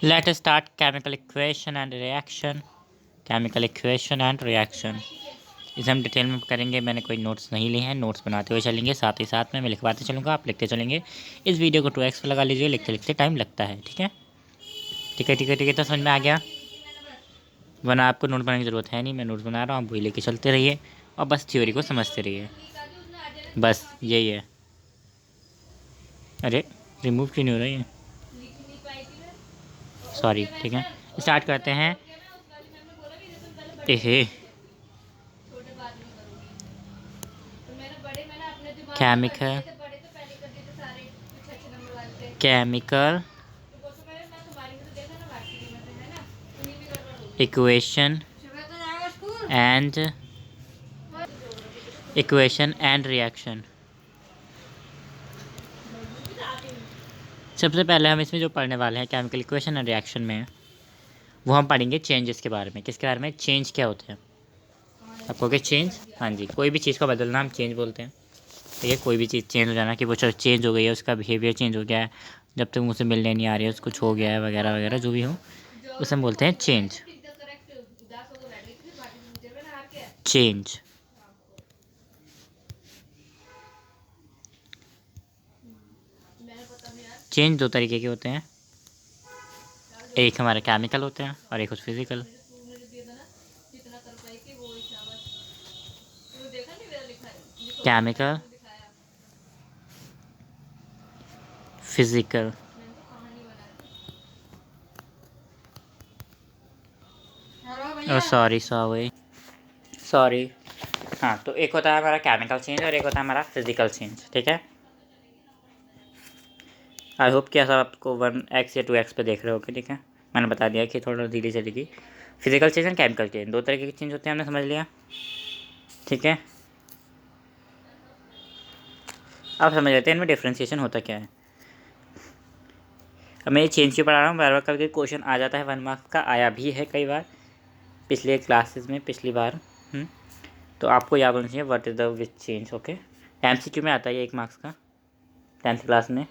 Let us start chemical equation and reaction. Chemical equation and reaction इसे हम detail में करेंगे। मैंने कोई नोट्स नहीं लिए हैं, नोट्स बनाते हुए चलेंगे, साथ ही साथ में मैं लिखवाते चलूँगा, आप लिखते चलेंगे। इस वीडियो को 2x पर लगा लीजिए, लिखते लिखते टाइम लगता है। ठीक है, ठीक है, ठीक है, ठीक है। तो समझ में आ गया, वरना आपको नोट बनाने की ज़रूरत है नहीं, मैं नोट्स बना रहा हूँ, आप वही लेके चलते रहिए और बस थ्योरी को समझते रहिए, बस यही है। अरे रिमूव क्यों नहीं हो रही है, सॉरी। ठीक है, स्टार्ट करते हैं। एहे, chemical chemical equation and reaction. सबसे पहले हम इसमें जो पढ़ने वाले हैं केमिकल इक्वेशन एंड रिएक्शन में, वो हम पढ़ेंगे चेंजेस के बारे में। किसके बारे में? चेंज क्या होते हैं। आप कहोगे चेंज, हाँ जी, कोई भी चीज़ का बदलना हम चेंज बोलते हैं। ठीक है, कोई भी चीज़ चेंज हो जाना कि वो चेंज हो गई है, उसका बिहेवियर चेंज हो गया है, जब तक मुझसे मिलने नहीं आ रही है, उसको कुछ हो गया है वगैरह वगैरह, जो भी हो उसे हम बोलते हैं चेंज। चेंज चेंज दो तरीके के होते हैं, एक हमारे केमिकल होते हैं और एक फिजिकल। Chemical, physical. सॉरी। हाँ, तो एक होता है हमारा केमिकल चेंज और एक होता है हमारा फिजिकल चेंज। ठीक है, आई होप कि ऐसा आपको 1x या 2x पे देख रहे होगे। ठीक है, मैंने बता दिया कि थोड़ा धीरे चलेगी। Physical change and chemical change, दो तरीके के चेंज होते हैं, हमने समझ लिया। ठीक है, अब समझ लेते हैं इनमें डिफ्रेंशिएशन होता क्या है। अब मैं ये चेंज क्यों पढ़ा रहा हूँ, बार बार करके क्वेश्चन आ जाता है, 1 मार्क्स का आया भी है कई बार पिछले क्लासेस में, पिछली बार। तो आपको याद होना चाहिए what is the which change. Okay, MCQ में आता है ये 1 मार्क्स का 10th क्लास में।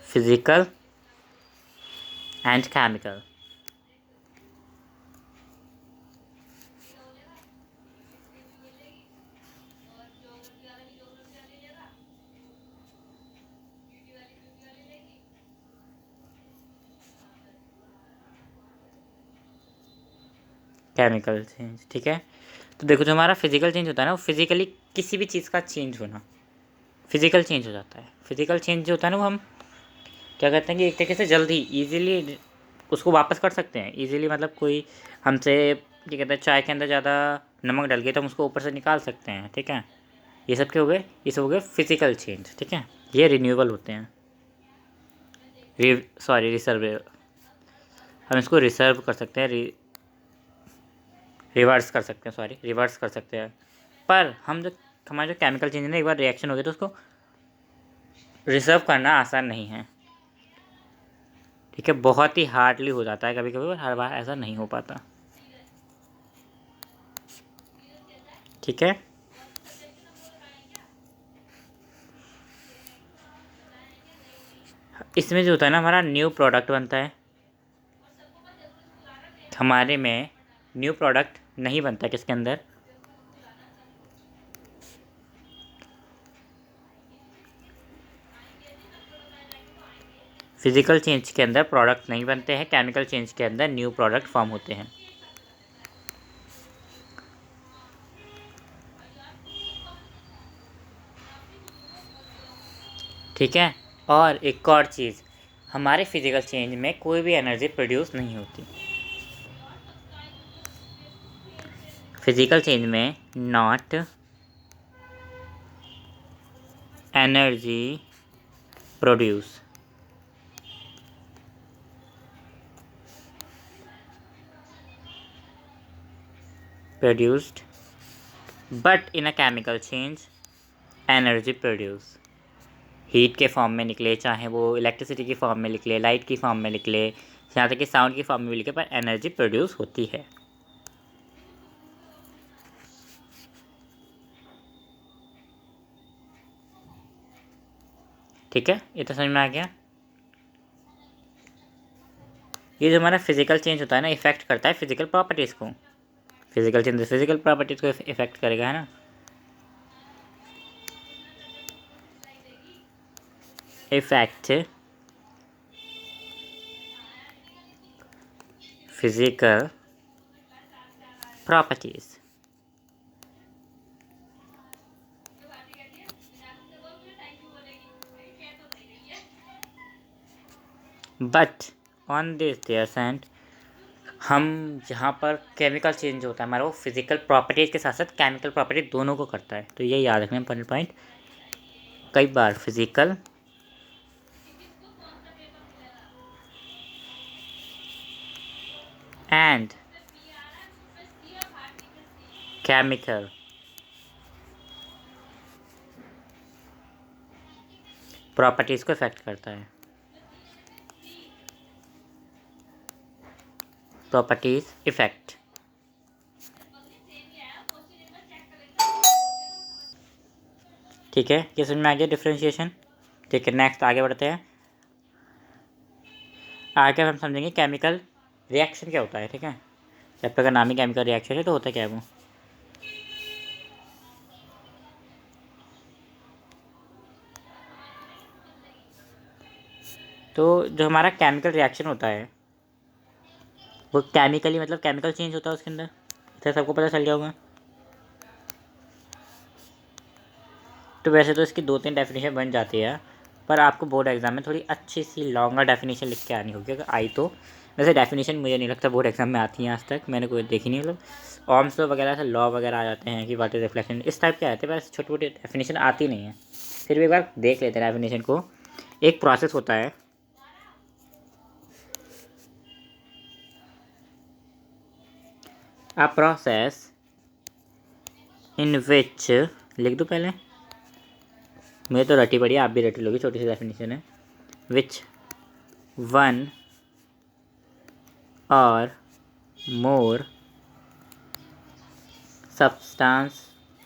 Physical and chemical. Chemical change, ठीक है। तो देखो, जो हमारा फिजिकल चेंज होता है ना, वो फिजिकली किसी भी चीज़ का चेंज होना, फिजिकल चेंज हो जाता है। फिजिकल चेंज जो होता है ना, वो हम क्या कहते हैं कि एक तरीके से जल्दी ईजिली उसको वापस कर सकते हैं। ईजिली मतलब कोई हमसे क्या कहते हैं, चाय के अंदर ज़्यादा नमक डल गया तो हम उसको ऊपर से निकाल सकते हैं। ठीक है, ये सब क्या हो गए, ये सब हो गए फिजिकल चेंज। ठीक है, ये रिन्यूएबल होते हैं। रिसर्व, हम इसको रिसर्व कर सकते हैं, रिवर्स कर सकते हैं, रिवर्स कर सकते हैं। पर हम जो हमारे जो केमिकल चेंज है ना, एक बार रिएक्शन हो गया तो उसको रिजर्व करना आसान नहीं है। ठीक है, बहुत ही हार्डली हो जाता है कभी कभी, पर हर बार ऐसा नहीं हो पाता। ठीक है, इसमें जो होता है ना, हमारा न्यू प्रोडक्ट बनता है। हमारे में न्यू प्रोडक्ट नहीं बनता किसके अंदर, फिजिकल चेंज के अंदर प्रोडक्ट नहीं बनते हैं, केमिकल चेंज के अंदर न्यू प्रोडक्ट फॉर्म होते हैं। ठीक है, और एक और चीज़, हमारे फिजिकल चेंज में कोई भी एनर्जी प्रोड्यूस नहीं होती। फिजिकल चेंज में not energy produce, produced, but in a chemical change energy produce, heat के फॉर्म में निकले, चाहे वो इलेक्ट्रिसिटी की फॉर्म में निकले, लाइट की फॉर्म में निकले, यहाँ तक कि साउंड की फॉर्म में भी निकले, पर एनर्जी प्रोड्यूस होती है। ठीक है, ये तो समझ में आ गया। ये जो हमारा फिजिकल चेंज होता है ना, इफेक्ट करता है फिजिकल प्रॉपर्टीज़ को। फिजिकल चेंज फिजिकल प्रॉपर्टीज़ को इफेक्ट करेगा, है ना। Effect physical properties. But on this there sent, हम जहाँ पर केमिकल चेंज होता है हमारा, वो फिजिकल प्रॉपर्टीज के साथ साथ केमिकल प्रॉपर्टी दोनों को करता है। तो ये याद रखना इंपॉर्टेंट पॉइंट। कई बार फिजिकल एंड केमिकल प्रॉपर्टीज को इफेक्ट करता है। Properties effect. ठीक है, ये समझ में आ गया डिफ्रेंशिएशन। ठीक है, नेक्स्ट आगे बढ़ते हैं। आगे हम समझेंगे केमिकल रिएक्शन क्या होता है। ठीक है, चैप्टर का नाम ही केमिकल रिएक्शन है, तो होता क्या है वो। तो जो हमारा केमिकल रिएक्शन होता है वो केमिकली मतलब केमिकल चेंज होता है उसके अंदर, इतना सबको पता चल गया होगा। तो वैसे तो इसकी 2-3 डेफिनेशन बन जाती है, पर आपको बोर्ड एग्जाम में थोड़ी अच्छी सी लॉन्गर डेफिनेशन लिख के आनी होगी अगर आई तो। वैसे डेफिनेशन मुझे नहीं लगता बोर्ड एग्जाम में आती है, आज तक मैंने कोई देखी नहीं। मतलब ओम्स लॉ वगैरह से लॉ वगैरह आ जाते हैं कि वाट इज रिफ्लेक्शन, इस टाइप के आते हैं, बस छोटी छोटी डेफिनेशन आती नहीं है। फिर भी एक बार देख लेते हैं डेफिनेशन को। एक प्रोसेस होता है, अ प्रोसेस इन विच, लिख दूँ पहले, मुझे तो रटी पड़ी है, आप भी रटी लोगी, छोटी सी डेफिनेशन है। विच वन और मोर सब्सटेंस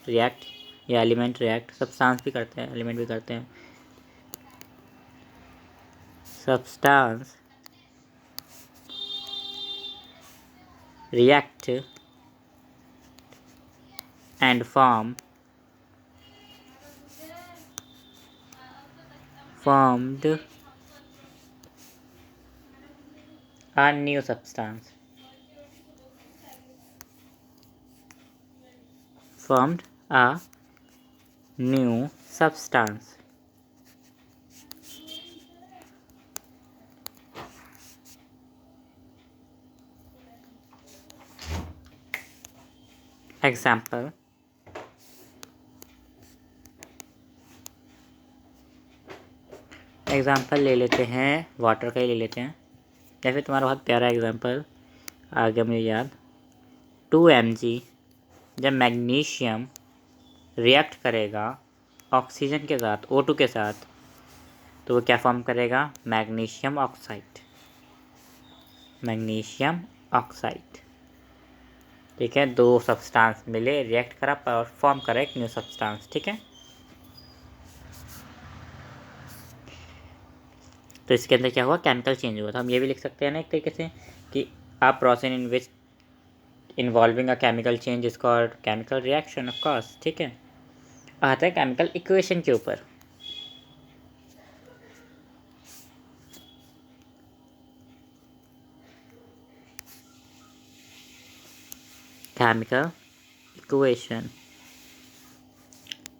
रिएक्ट, या एलिमेंट रिएक्ट, सब्सटेंस भी करते हैं एलिमेंट भी करते हैं। Substance react and formed a new substance, formed a new substance. Example, example ले लेते हैं, वाटर का ही ले लेते हैं। या फिर तुम्हारा बहुत प्यारा एग्ज़ाम्पल आ गया मुझे याद। 2 mg जब मैग्नीशियम रिएक्ट करेगा ऑक्सीजन के साथ, O2 के साथ, तो वो क्या फॉर्म करेगा, मैग्नीशियम ऑक्साइड। मैग्नीशियम ऑक्साइड, ठीक है। 2 सब्सटेंस मिले, रिएक्ट करा और फॉर्म करा एक न्यू सब्सटेंस, ठीक है। तो इसके अंदर क्या हुआ, केमिकल चेंज हुआ। तो हम ये भी लिख सकते हैं ना एक तरीके से कि a process in which involving a chemical change is called chemical reaction, of course, ठीक है। आता है केमिकल इक्वेशन के ऊपर। केमिकल इक्वेशन,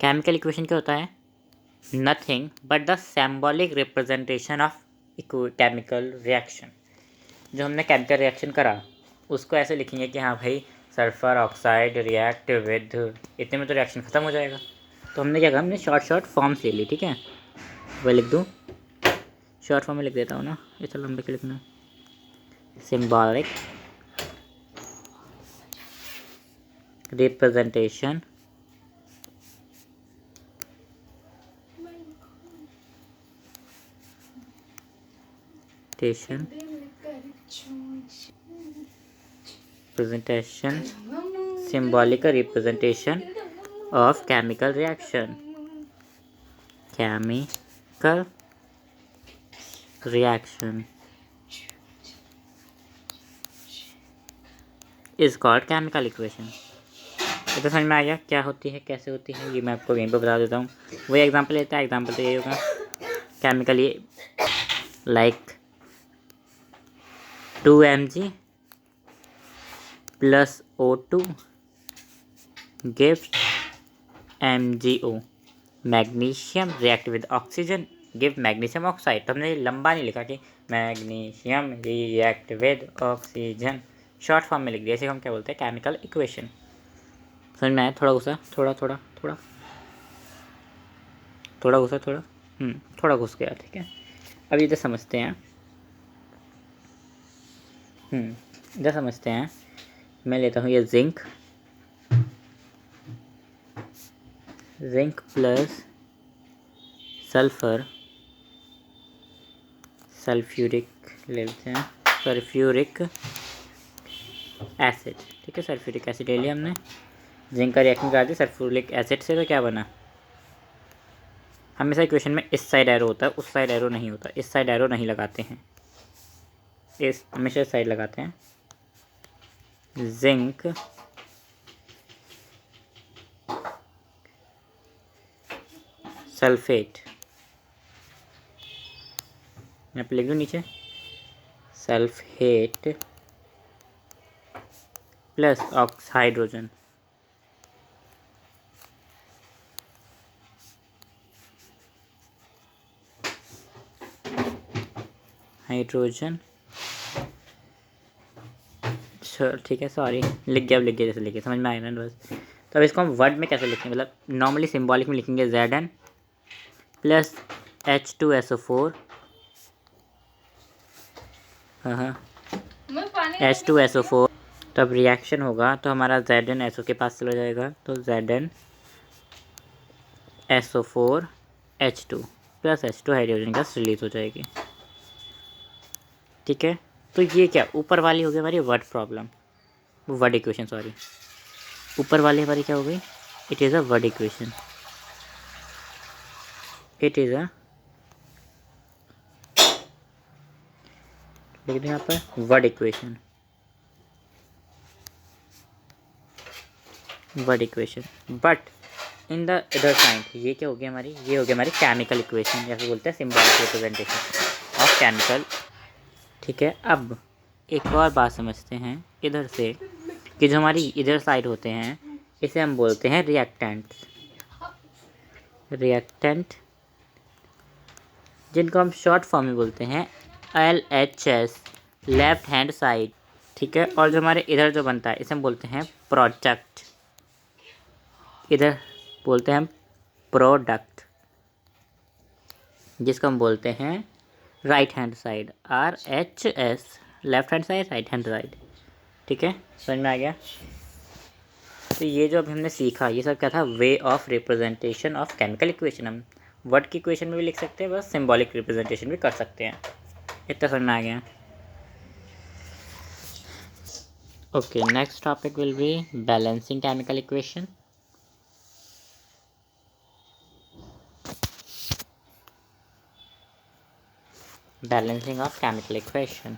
केमिकल इक्वेशन क्या होता है, nothing but the symbolic representation of chemical reaction. जो हमने केमिकल रिएक्शन करा उसको ऐसे लिखेंगे कि हाँ भाई सल्फर ऑक्साइड रिएक्ट विद, इतने में तो रिएक्शन ख़त्म हो जाएगा। तो हमने क्या कहा, हमने शॉर्ट फॉर्म्स ले ली, ठीक है। वह लिख दूँ, शॉर्ट फॉर्म में लिख देता हूँ ना, इतना लंबे के लिखना। Symbolic representation presentation symbolic representation of chemical reaction, chemical reaction is called chemical equation. ये तो समझ में आ गया क्या होती है, कैसे होती है, ये मैं आपको यहीं पर बता देता हूँ। वही एग्जांपल लेता है, एग्जांपल तो यही होगा chemically, like 2 mg plus O2 gives MgO, magnesium react with oxygen give magnesium oxide. तो हमने लंबा नहीं लिखा कि magnesium react with oxygen, short form में लिख दिया। इसे हम क्या बोलते हैं, केमिकल इक्वेशन। समझ में आया? थोड़ा घुसा, थोड़ा थोड़ा थोड़ा थोड़ा घुसा, थोड़ा थोड़ा घुस गया, ठीक है। अब इधर समझते हैं, इधर समझते हैं। मैं लेता हूँ ये जिंक प्लस सल्फर, सल्फ्यूरिक ले लेते हैं, सल्फ्यूरिक एसिड, ठीक है। सल्फ्यूरिक एसिड ले लिया हमने, जिंक का रिएक्शन करा दिया सल्फ्यूरिक एसिड से, तो क्या बना। हमेशा इक्वेशन में इस साइड एरो होता है, उस साइड एरो नहीं होता। इस साइड एरो नहीं लगाते हैं, इस हमेशा इस साइड लगाते हैं। जिंक सल्फेट, यहाँ पे लिख दो नीचे, सल्फेट प्लस हाइड्रोजन, ठीक है, सॉरी लिख गया, अब लिख गया जैसे लिखे, समझ में आया ना बस। तो अब इसको हम वर्ड में कैसे लिखेंगे, मतलब नॉर्मली सिंबॉलिक में लिखेंगे Zn प्लस H2SO4, H2SO4। तो अब रिएक्शन होगा तो हमारा ZnSO के पास चला जाएगा, तो ZnSO4 H2 plus H2 hydrogen gas release हो जाएगी, ठीक है। तो ये क्या ऊपर वाली हो गई हमारी word problem, word equation, sorry. ऊपर वाली हमारी क्या हो गई, it is a word equation, it is a, लिख दें यहाँ पर word equation, word equation. But in the other side ये क्या हो गया हमारी, ये हो गया हमारी केमिकल इक्वेशन, या फिर बोलते हैं सिंबॉलिक रिप्रेजेंटेशन ऑफ केमिकल, ठीक है। अब एक और बात समझते हैं इधर से, कि जो हमारी इधर साइड होते हैं इसे हम बोलते हैं रिएक्टेंट, रिएक्टेंट जिनको हम शॉर्ट फॉर्म में बोलते हैं LHS, लेफ्ट हैंड साइड, ठीक है। और जो हमारे इधर जो बनता है इसे हम बोलते हैं प्रोडक्ट, इधर बोलते हैं हम प्रोडक्ट, जिसको हम बोलते हैं right hand side, RHS, left hand side, right hand side, ठीक है। समझ में आ गया? तो ये जो अभी हमने सीखा ये सब क्या था, way of representation of chemical equation. हम वर्ड की इक्वेशन में भी लिख सकते हैं, बस सिंबॉलिक रिप्रेजेंटेशन भी कर सकते हैं। इतना समझ में आ गया? Okay, next topic will be balancing chemical equation. Balancing of chemical equation,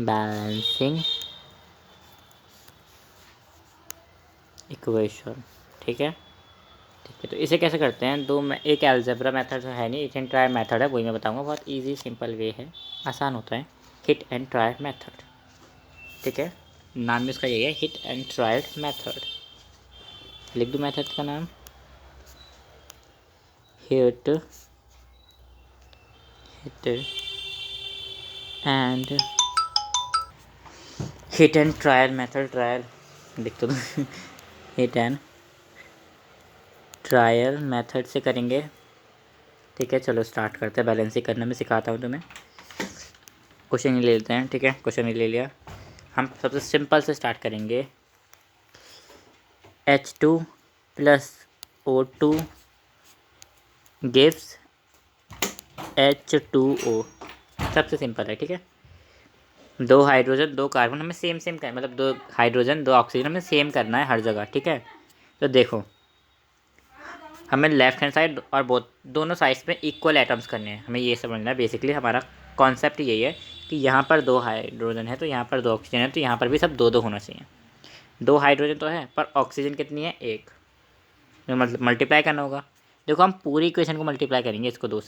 balancing equation, ठीक है। तो इसे कैसे करते हैं, एक अलजेब्रा मेथड तो है नहीं, हिट एंड ट्राई मेथड है, वही मैं बताऊंगा। बहुत इजी सिंपल वे है, आसान होता है, हिट एंड ट्राई मेथड, ठीक है। नाम भी उसका यही है, हिट एंड ट्राई मेथड। लिख दूँ मेथड का नाम, hit and trial method, trial लिख दो हिट एंड ट्रायल मेथड से करेंगे, ठीक है। चलो स्टार्ट करते हैं, बैलेंसिंग करना मैं सिखाता हूँ तुम्हें। क्वेश्चन ही ले लेते हैं, ठीक है। क्वेश्चन ही ले लिया, हम सबसे सिंपल से स्टार्ट करेंगे। H2 plus O2 gives H2O, सबसे सिंपल है, ठीक है। 2 हाइड्रोजन 2 कार्बन हमें सेम करना, मतलब 2 हाइड्रोजन 2 ऑक्सीजन हमें सेम करना है हर जगह, ठीक है। तो देखो हमें लेफ्ट हैंड साइड और दोनों साइड्स में इक्वल एटम्स करने हैं, हमें ये समझना है। बेसिकली हमारा कॉन्सेप्ट यही है कि यहाँ पर 2 हाइड्रोजन है तो यहाँ पर 2 ऑक्सीजन है, तो यहाँ पर भी सब 2-2 होना चाहिए। 2 हाइड्रोजन तो है पर ऑक्सीजन कितनी है, 1, मतलब मल्टीप्लाई करना होगा। देखो हम पूरी इक्वेशन को मल्टीप्लाई करेंगे, इसको 2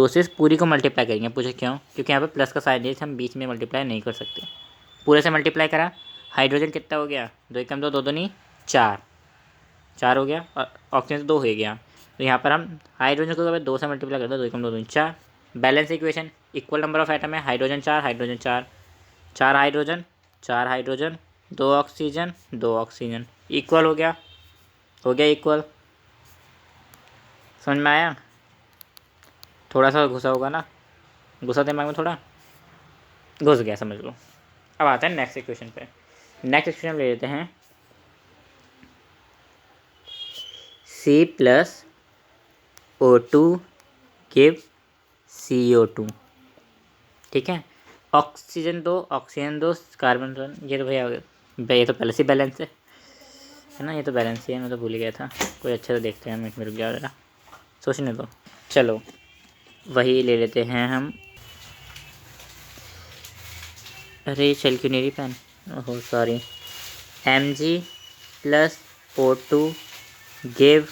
से इस पूरी को मल्टीप्लाई करेंगे। पूछे क्यों? क्योंकि यहाँ पे प्लस का साइन है, हम बीच में मल्टीप्लाई नहीं कर सकते। पूरे से मल्टीप्लाई करा, हाइड्रोजन कितना हो गया, 2 एकम 2, 2 दूनी 4, 4 हो गया, और ऑक्सीजन से 2 हो गया। तो यहाँ पर हम हाइड्रोजन को अगर 2 से मल्टीप्लाई करते हैं, 2 एकम 2 दूनी 4। Balance equation, equal number of atom है, hydrogen 4, hydrogen 4, 4 hydrogen, 4 hydrogen, 2 oxygen, 2 oxygen, equal हो गया, इक्वल। समझ में आया? थोड़ा सा घुसा होगा ना, घुसा दिमाग में थोड़ा, घुस गया समझ लो। अब आते हैं नेक्स्ट इक्वेशन पे। नेक्स्ट इक्वेशन ले लेते हैं C+O2 गिव CO2। ठीक है, ऑक्सीजन 2, ऑक्सीजन 2, कार्बन 1, ये तो भैया ये तो पहले से बैलेंस है ना, ये तो बैलेंस ही है, मैं तो भूल ही गया था। कोई अच्छा तो देखते हैं, मिनट में रुक जाओ जरा, सोचने दो। चलो वही ले लेते हैं हम। अरे चल क्यों नहीं रही पेन, ओहो सॉरी। Mg+O2 गिव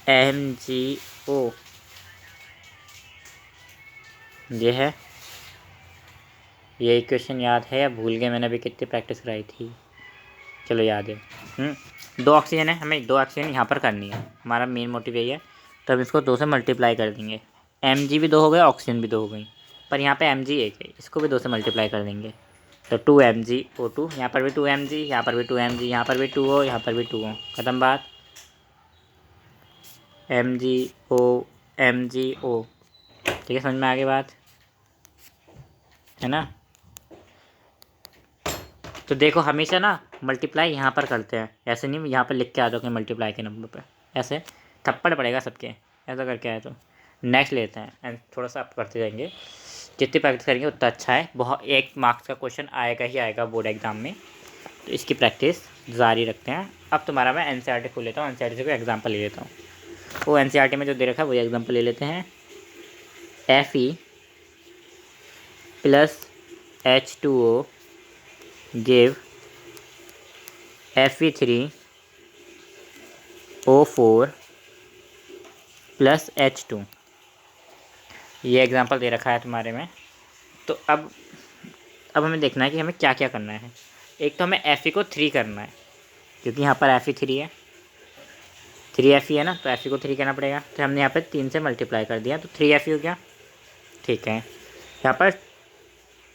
MgO, ये है। ये इक्वेशन याद है या भूल गए? मैंने अभी कितनी प्रैक्टिस कराई थी, चलो याद है। 2 ऑक्सीजन है, हमें 2 ऑक्सीजन यहाँ पर करनी है, हमारा मेन मोटिव यही है। तो हम इसको 2 से मल्टीप्लाई कर देंगे। Mg भी 2 हो गए, ऑक्सीजन भी 2 हो गई, पर यहाँ पे Mg 1 है, इसको भी 2 से मल्टीप्लाई कर देंगे। तो 2MgO2, यहाँ पर भी 2Mg, यहाँ पर भी 2Mg, यहाँ पर भी 2O, यहाँ पर भी 2O, ख़त्म बात। MgO, MgO, ठीक है, समझ में आ गई बात, है ना? तो देखो हमेशा ना मल्टीप्लाई यहाँ पर करते हैं, ऐसे नहीं यहाँ पर लिख के आ जाओ कि मल्टीप्लाई के नंबर पे, ऐसे थप्पड़ पड़ेगा सबके, ऐसा करके आए। तो नेक्स्ट लेते हैं एंड थोड़ा सा आप करते जाएंगे, जितनी प्रैक्टिस करेंगे उतना अच्छा है। बहुत 1 मार्क्स का क्वेश्चन आएगा ही आएगा बोर्ड एग्जाम में, तो इसकी प्रैक्टिस जारी रखते हैं। अब तुम्हारा मैं NCERT खोल लेता हूँ, NCERT से कोई एग्जाम्पल ले लेता हूँ। वो NCERT में जो दे रखा है वही एग्जाम्पल ले लेते हैं। Fe+H2O गिव Fe3O4 + H2, ये एग्जांपल दे रखा है तुम्हारे में। तो अब हमें देखना है कि हमें क्या क्या करना है। एक तो हमें Fe को 3 करना है, क्योंकि यहाँ पर Fe3 है, 3Fe है ना, तो Fe को 3 करना पड़ेगा। तो हमने यहाँ पर 3 से मल्टीप्लाई कर दिया तो 3Fe हो गया। ठीक है, यहाँ पर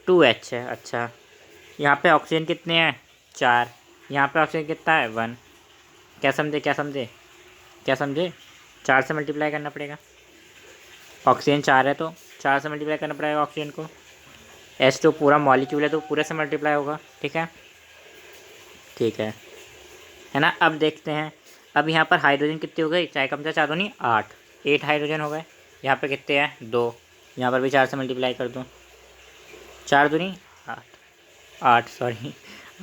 2H है, अच्छा यहाँ पे ऑक्सीजन कितने हैं, 4, यहाँ पे ऑक्सीजन कितना है, 1। क्या समझे, क्या समझे, क्या समझे? 4 से मल्टीप्लाई करना पड़ेगा, ऑक्सीजन 4 है तो 4 से मल्टीप्लाई करना पड़ेगा ऑक्सीजन को। H2 पूरा मॉलिक्यूल है तो पूरे से मल्टीप्लाई होगा। ठीक है, ठीक है ना? अब देखते हैं, अब यहाँ पर हाइड्रोजन कितनी हो गई, चाहे कम से 4 दो नहीं 8 हाइड्रोजन हो गए। यहाँ पे कितने हैं, 2, यहाँ पर भी 4 से मल्टीप्लाई कर दो, 4 दूनी 8 सॉरी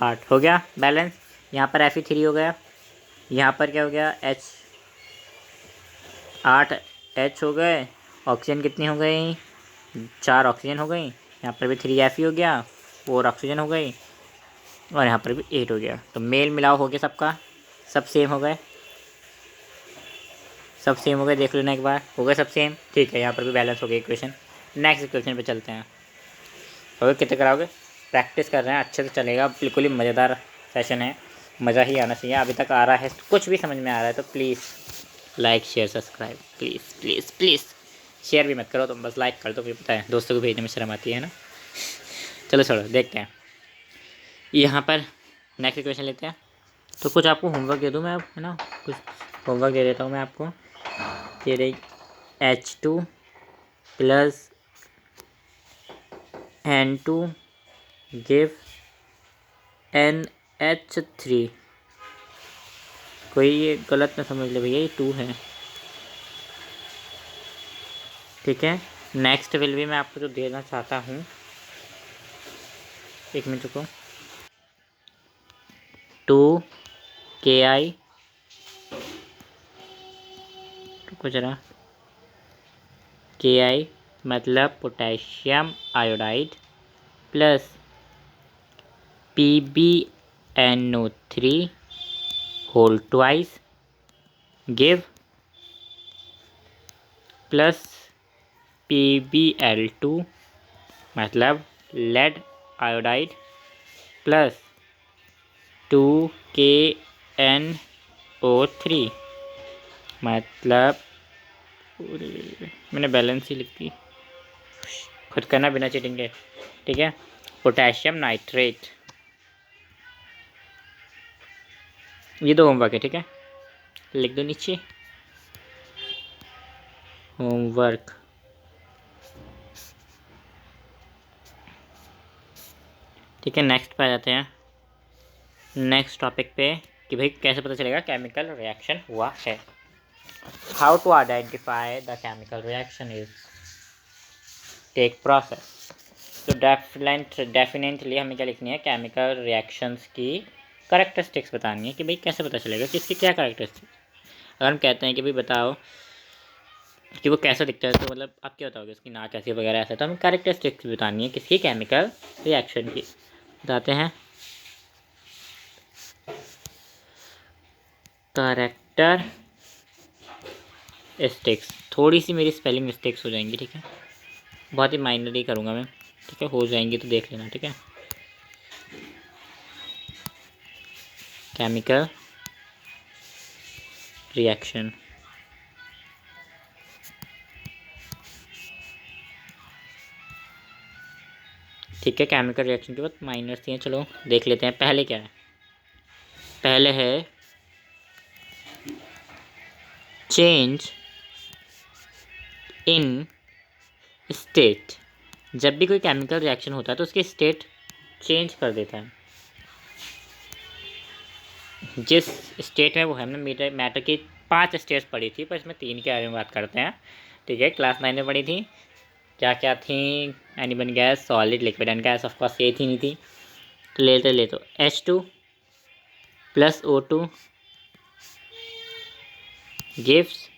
8 हो गया बैलेंस। यहाँ पर Fe3 हो गया, यहाँ पर क्या हो गया, 8 H हो गए, ऑक्सीजन कितनी हो गई, 4 ऑक्सीजन हो गई। यहाँ पर भी 3Fe हो गया, 4 ऑक्सीजन हो गई, और यहाँ पर भी 8 हो गया। तो मेल मिलाव हो गया सबका, सब सेम हो गए, सब सेम हो गए, देख लेना एक बार, हो गए सब सेम। ठीक है, यहाँ पर भी बैलेंस हो गया इक्वेशन। नेक्स्ट इक्वेशन पे चलते हैं। और कितने कराओगे, प्रैक्टिस कर रहे हैं, अच्छे से चलेगा, बिल्कुल ही मज़ेदार सेशन है, मज़ा ही आना चाहिए। अभी तक आ रहा है, कुछ भी समझ में आ रहा है तो please like share subscribe, please please please. Share भी मत करो तुम, बस लाइक कर दो, फिर पता है दोस्तों को भेजने में शर्म आती है ना। चलो छोड़ो, देखते हैं यहाँ पर नेक्स्ट इक्वेशन लेते हैं। तो कुछ आपको होमवर्क दे दूँ मैं अब, है ना, कुछ होमवर्क दे देता हूँ मैं आपको। ये रही H2 + N2 गिव NH3। कोई ये गलत ना समझ ले भैया, ये 2 है। ठीक है, नेक्स्ट विल भी मैं आपको जो देना चाहता हूँ, एक मिनट रुको, 2Ki कुछ रहा Ki मतलब potassium iodide plus PbNO3 whole twice give plus PbL2 मतलब लेड आयोडाइड प्लस 2KNO3 मतलब मैंने बैलेंस ही लिख दी, खुद करना बिना चीटिंग के, ठीक है। पोटेशियम नाइट्रेट, ये दो होमवर्क है, ठीक है, लिख दो नीचे होमवर्क। ठीक है, नेक्स्ट पे आ जाते हैं, नेक्स्ट टॉपिक पे कि भाई कैसे पता चलेगा केमिकल रिएक्शन हुआ है। How to identify the chemical reaction is take process. तो डेफिनेटली हमें क्या लिखनी है, केमिकल रिएक्शंस की करेक्टरिस्टिक्स बतानी है कि भाई कैसे पता चलेगा कि इसकी क्या करेक्टरिस्टिक्स। अगर हम कहते हैं कि भाई बताओ कि वो कैसा दिखता है, तो मतलब आप क्या बताओगे उसकी नाक कैसी वगैरह ऐसा, तो हमें करेक्टरिस्टिक्स बतानी है किसकी, केमिकल रिएक्शन की। बताते हैं करेक्टरिस्टिक्स, थोड़ी सी मेरी स्पेलिंग मिस्टेक्स हो जाएंगी, ठीक है, बहुत ही माइनर ही करूँगा मैं, ठीक है, हो जाएंगी तो देख लेना, ठीक है। केमिकल रिएक्शन, ठीक है, केमिकल रिएक्शन के बाद माइनर थी, चलो देख लेते हैं। पहले क्या है, पहले है चेंज इन स्टेट। जब भी कोई केमिकल रिएक्शन होता है तो उसकी स्टेट चेंज कर देता है, जिस स्टेट में वो है। हमने मैटर की 5 स्टेट्स पढ़ी थी, पर इसमें 3 के बारे में बात करते हैं, ठीक है। क्लास 9 में पढ़ी थी, क्या क्या थी, animal gas, solid, liquid and gas, of course ये थी नहीं थी। तो ले तो H2 प्लस O2 गिव्स,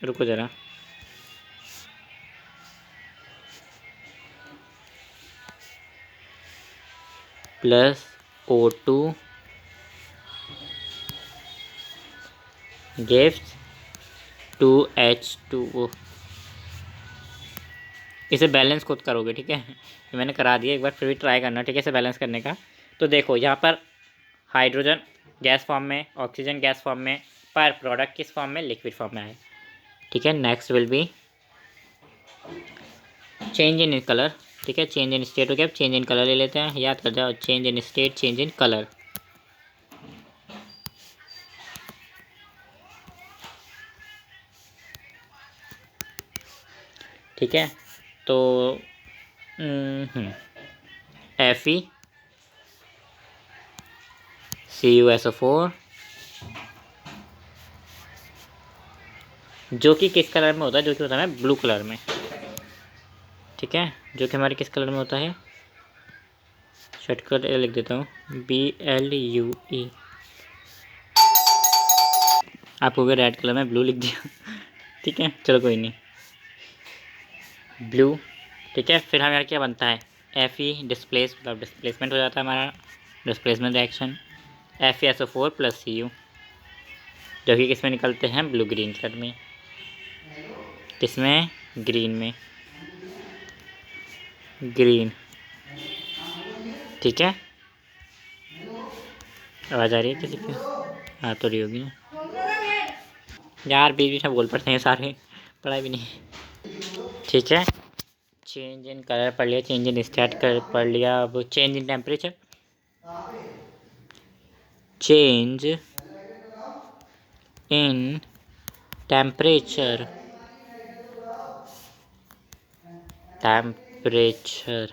रुको ज़रा, प्लस O2 गिव्स 2H2O। इसे बैलेंस खुद करोगे, ठीक है, ये मैंने करा दिया, एक बार फिर भी ट्राई करना, ठीक है, इसे बैलेंस करने का। तो देखो यहाँ पर हाइड्रोजन गैस फॉर्म में, ऑक्सीजन गैस फॉर्म में, पर प्रोडक्ट किस फॉर्म में, लिक्विड फॉर्म में आए, ठीक है। Next will be change in colour, ठीक है, चेंज इन स्टेट हो गया, अब चेंज इन कलर ले लेते हैं, याद कर जाओ, change in state, change in colour, ठीक है। तो FeCuSO4 जो कि किस कलर में होता है, जो कि होता है ब्लू कलर में, ठीक है, जो कि हमारे किस कलर में होता है, शॉर्टकट लिख देता हूँ BLUE। आप हो गए रेड कलर में ब्लू लिख दिया ठीक है, चलो कोई नहीं, ब्लू, ठीक है। फिर हमारा क्या बनता है, Fe डिस्प्लेस, मतलब डिस्प्लेसमेंट हो जाता है हमारा, displacement reaction, FeSO4 plus Cu, जो कि किस में निकलते हैं, ब्लू ग्रीन कलर में, किसमें, ग्रीन में, ग्रीन, ठीक है। आवाज़ आ रही है किसी की, हाँ तो रही होगी ना यार, बीच बीच में बोल पड़ते हैं सारे, पढ़ाई भी नहीं, ठीक है। चेंज इन कलर पढ़ लिया, चेंज इन स्टेट कर पढ़ लिया, अब change in temperature, change in temperature, temperature,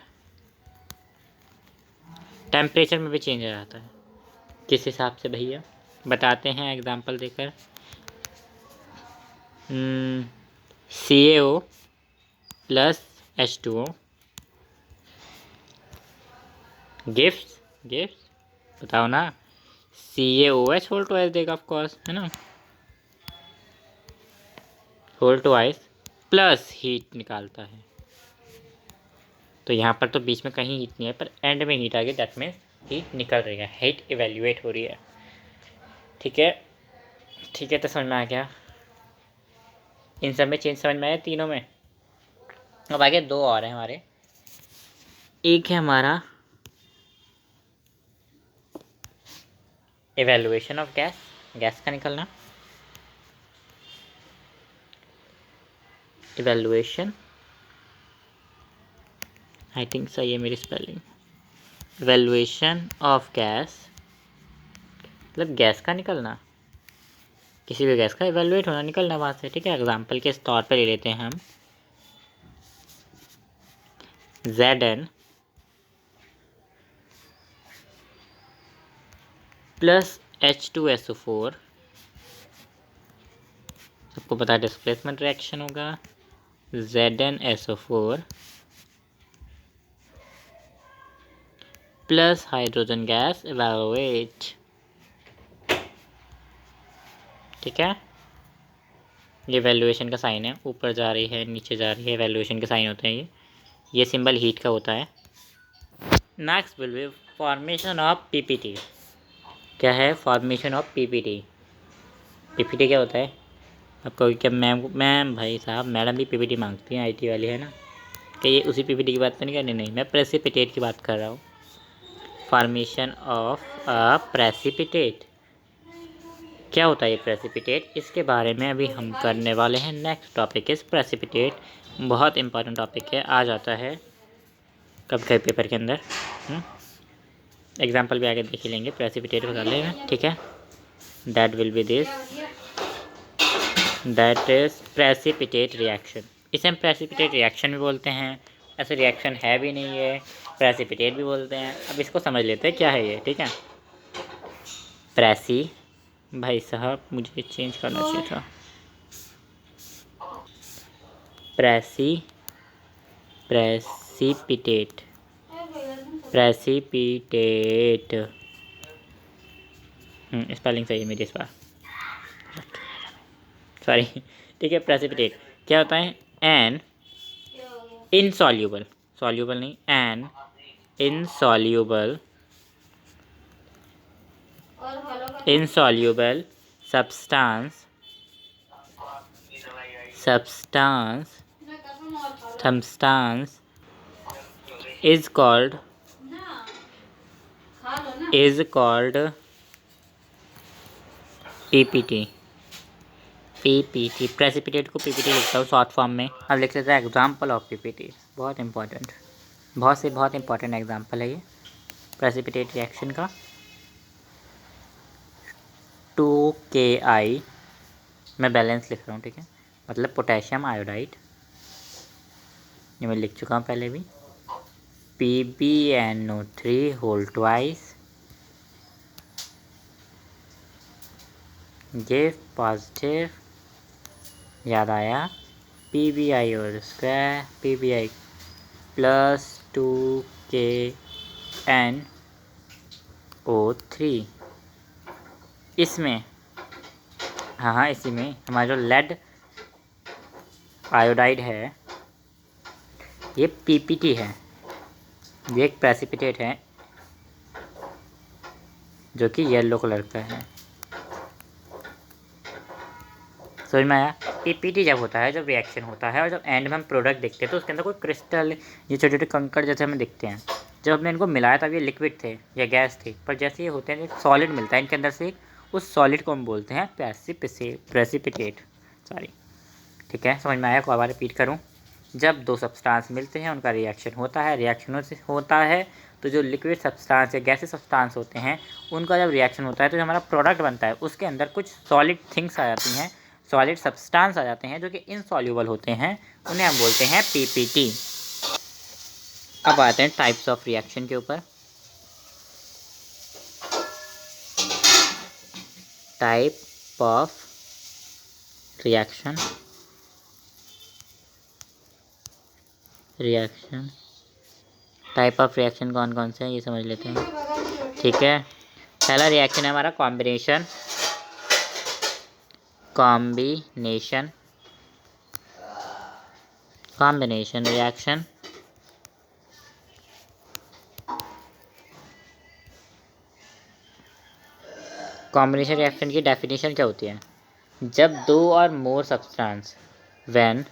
temperature में भी चेंज आ जाता है, किस हिसाब से भैया बताते हैं एग्जांपल देकर। CaO प्लस H2O गिव्स बताओ ना, CaOH होल ट्वाइस देगा ऑफ कोर्स, है ना। होल ट्वाइस प्लस हीट निकालता है। तो यहाँ पर तो बीच में कहीं हीट नहीं है, पर एंड में हीट आ गई, दैट मीन्स हीट निकल रही है, हीट इवेल्युएट हो रही है। ठीक है, ठीक है, तो समझ में आ गया। इन सब में चेंज समझ में आया, तीनों में। अब आगे दो और हैं हमारे। एक है हमारा इवेल्युएशन ऑफ गैस, गैस का निकलना। इवेल्युएशन, आई थिंक सही है मेरी स्पेलिंग। इवेल्युएशन ऑफ गैस मतलब गैस का निकलना, किसी भी गैस का इवेल्युएट होना, निकलना वहाँ से। ठीक है, एग्जाम्पल के तौर पे ले लेते हैं हम Zn प्लस H2SO4, सबको पता है डिस्प्लेसमेंट रिएक्शन होगा। ZnSO4 plus hydrogen gas evaluate. ठीक है, ये इवेल्युएशन का साइन है, ऊपर जा रही है नीचे जा रही है, इवेल्युएशन के साइन होते हैं ये सिंबल हीट का होता है। Next will be formation of PPT. क्या है फॉर्मेशन ऑफ पीपीटी? पीपीटी क्या होता है? आपको क्या मैम भाई साहब मैडम भी पीपीटी मांगती हैं, आईटी वाली, है ना? कि ये उसी पीपीटी की बात तो नहीं करनी? नहीं, मैं प्रेसिपिटेट की बात कर रहा हूँ। फॉर्मेशन ऑफ अ प्रेसिपिटेट, क्या होता है ये प्रेसिपिटेट? इसके बारे में अभी हम करने वाले हैं। नेक्स्ट टॉपिक इज प्रेसिपिटेट, बहुत इंपॉर्टेंट टॉपिक है, आ जाता है कब कभी पेपर के अंदर। एग्जाम्पल भी आगे देख ही लेंगे, प्रेसिपिटेट को कर लेंगे। ठीक है, that will be this, that is precipitate reaction. इसे हम प्रेसिपिटेट रिएक्शन भी बोलते हैं, ऐसे रिएक्शन है भी नहीं है, प्रेसिपिटेट भी बोलते हैं। अब इसको समझ लेते हैं क्या है ये। ठीक है, प्रेसी, भाई साहब मुझे चेंज करना चाहिए था, प्रेसिपिटेट, प्रेसिपिटेट, स्पेलिंग सही है मेरी इस बार, सॉरी। ठीक है, प्रेसिपिटेट क्या होता है? एन इनसॉल्यूबल, सॉल्यूबल नहीं, an insoluble, insoluble substance, substance is called PPT। Precipitate को PPT लिखता हूँ शॉर्ट फॉर्म में। अब लिख लेते हैं एग्जाम्पल ऑफ PPT, बहुत इंपॉर्टेंट, बहुत इंपॉर्टेंट एग्जाम्पल है ये प्रेसिपिटेट रिएक्शन का। 2Ki, मैं बैलेंस लिख रहा हूँ, ठीक है, मतलब पोटेशियम आयोडाइड, ये मैं लिख चुका हूँ पहले भी। PbNO3 होल ट्वाइस, ये पॉजिटिव, याद आया, PBI और स्क्वायर, PBI प्लस 2KNO3। इसमें हाँ इसी में हमारा जो लेड आयोडाइड है ये PPT है, ये एक प्रेसिपिटेट है जो कि येलो कलर का है। समझ में आया? PPT जब होता है, जब रिएक्शन होता है और जब एंड में हम प्रोडक्ट देखते हैं तो उसके अंदर कोई क्रिस्टल, ये छोटे छोटे कंकड़ जैसे हमें दिखते हैं। जब हमने इनको मिलाया तब ये लिक्विड थे या गैस थे, पर जैसे ये होते हैं एक सॉलिड मिलता है इनके अंदर से, उस सॉलिड को हम बोलते हैं प्रेसिपिटेट। सॉरी, ठीक है, समझ में आया? को बार रिपीट करूँ, जब दो सब्सटेंस मिलते हैं उनका रिएक्शन होता है, रिएक्शनों से होता है तो जो लिक्विड सब्सटेंस या गैसी सब्सटेंस होते हैं उनका जब रिएक्शन होता है तो जो हमारा प्रोडक्ट बनता है उसके अंदर कुछ सॉलिड थिंग्स आ जाती हैं, सॉलिड सब्सटेंस आ जाते हैं जो कि इनसॉल्यूबल होते हैं, उन्हें हम बोलते हैं PPT। अब आते हैं टाइप्स ऑफ रिएक्शन के ऊपर। Type of reaction, type of reaction कौन कौन से हैं ये समझ लेते हैं। ठीक है, पहला रिएक्शन है हमारा combination combination reaction, combination reaction की डेफिनेशन क्या होती है? जब दो और मोर सब्सटेंस, व्हेन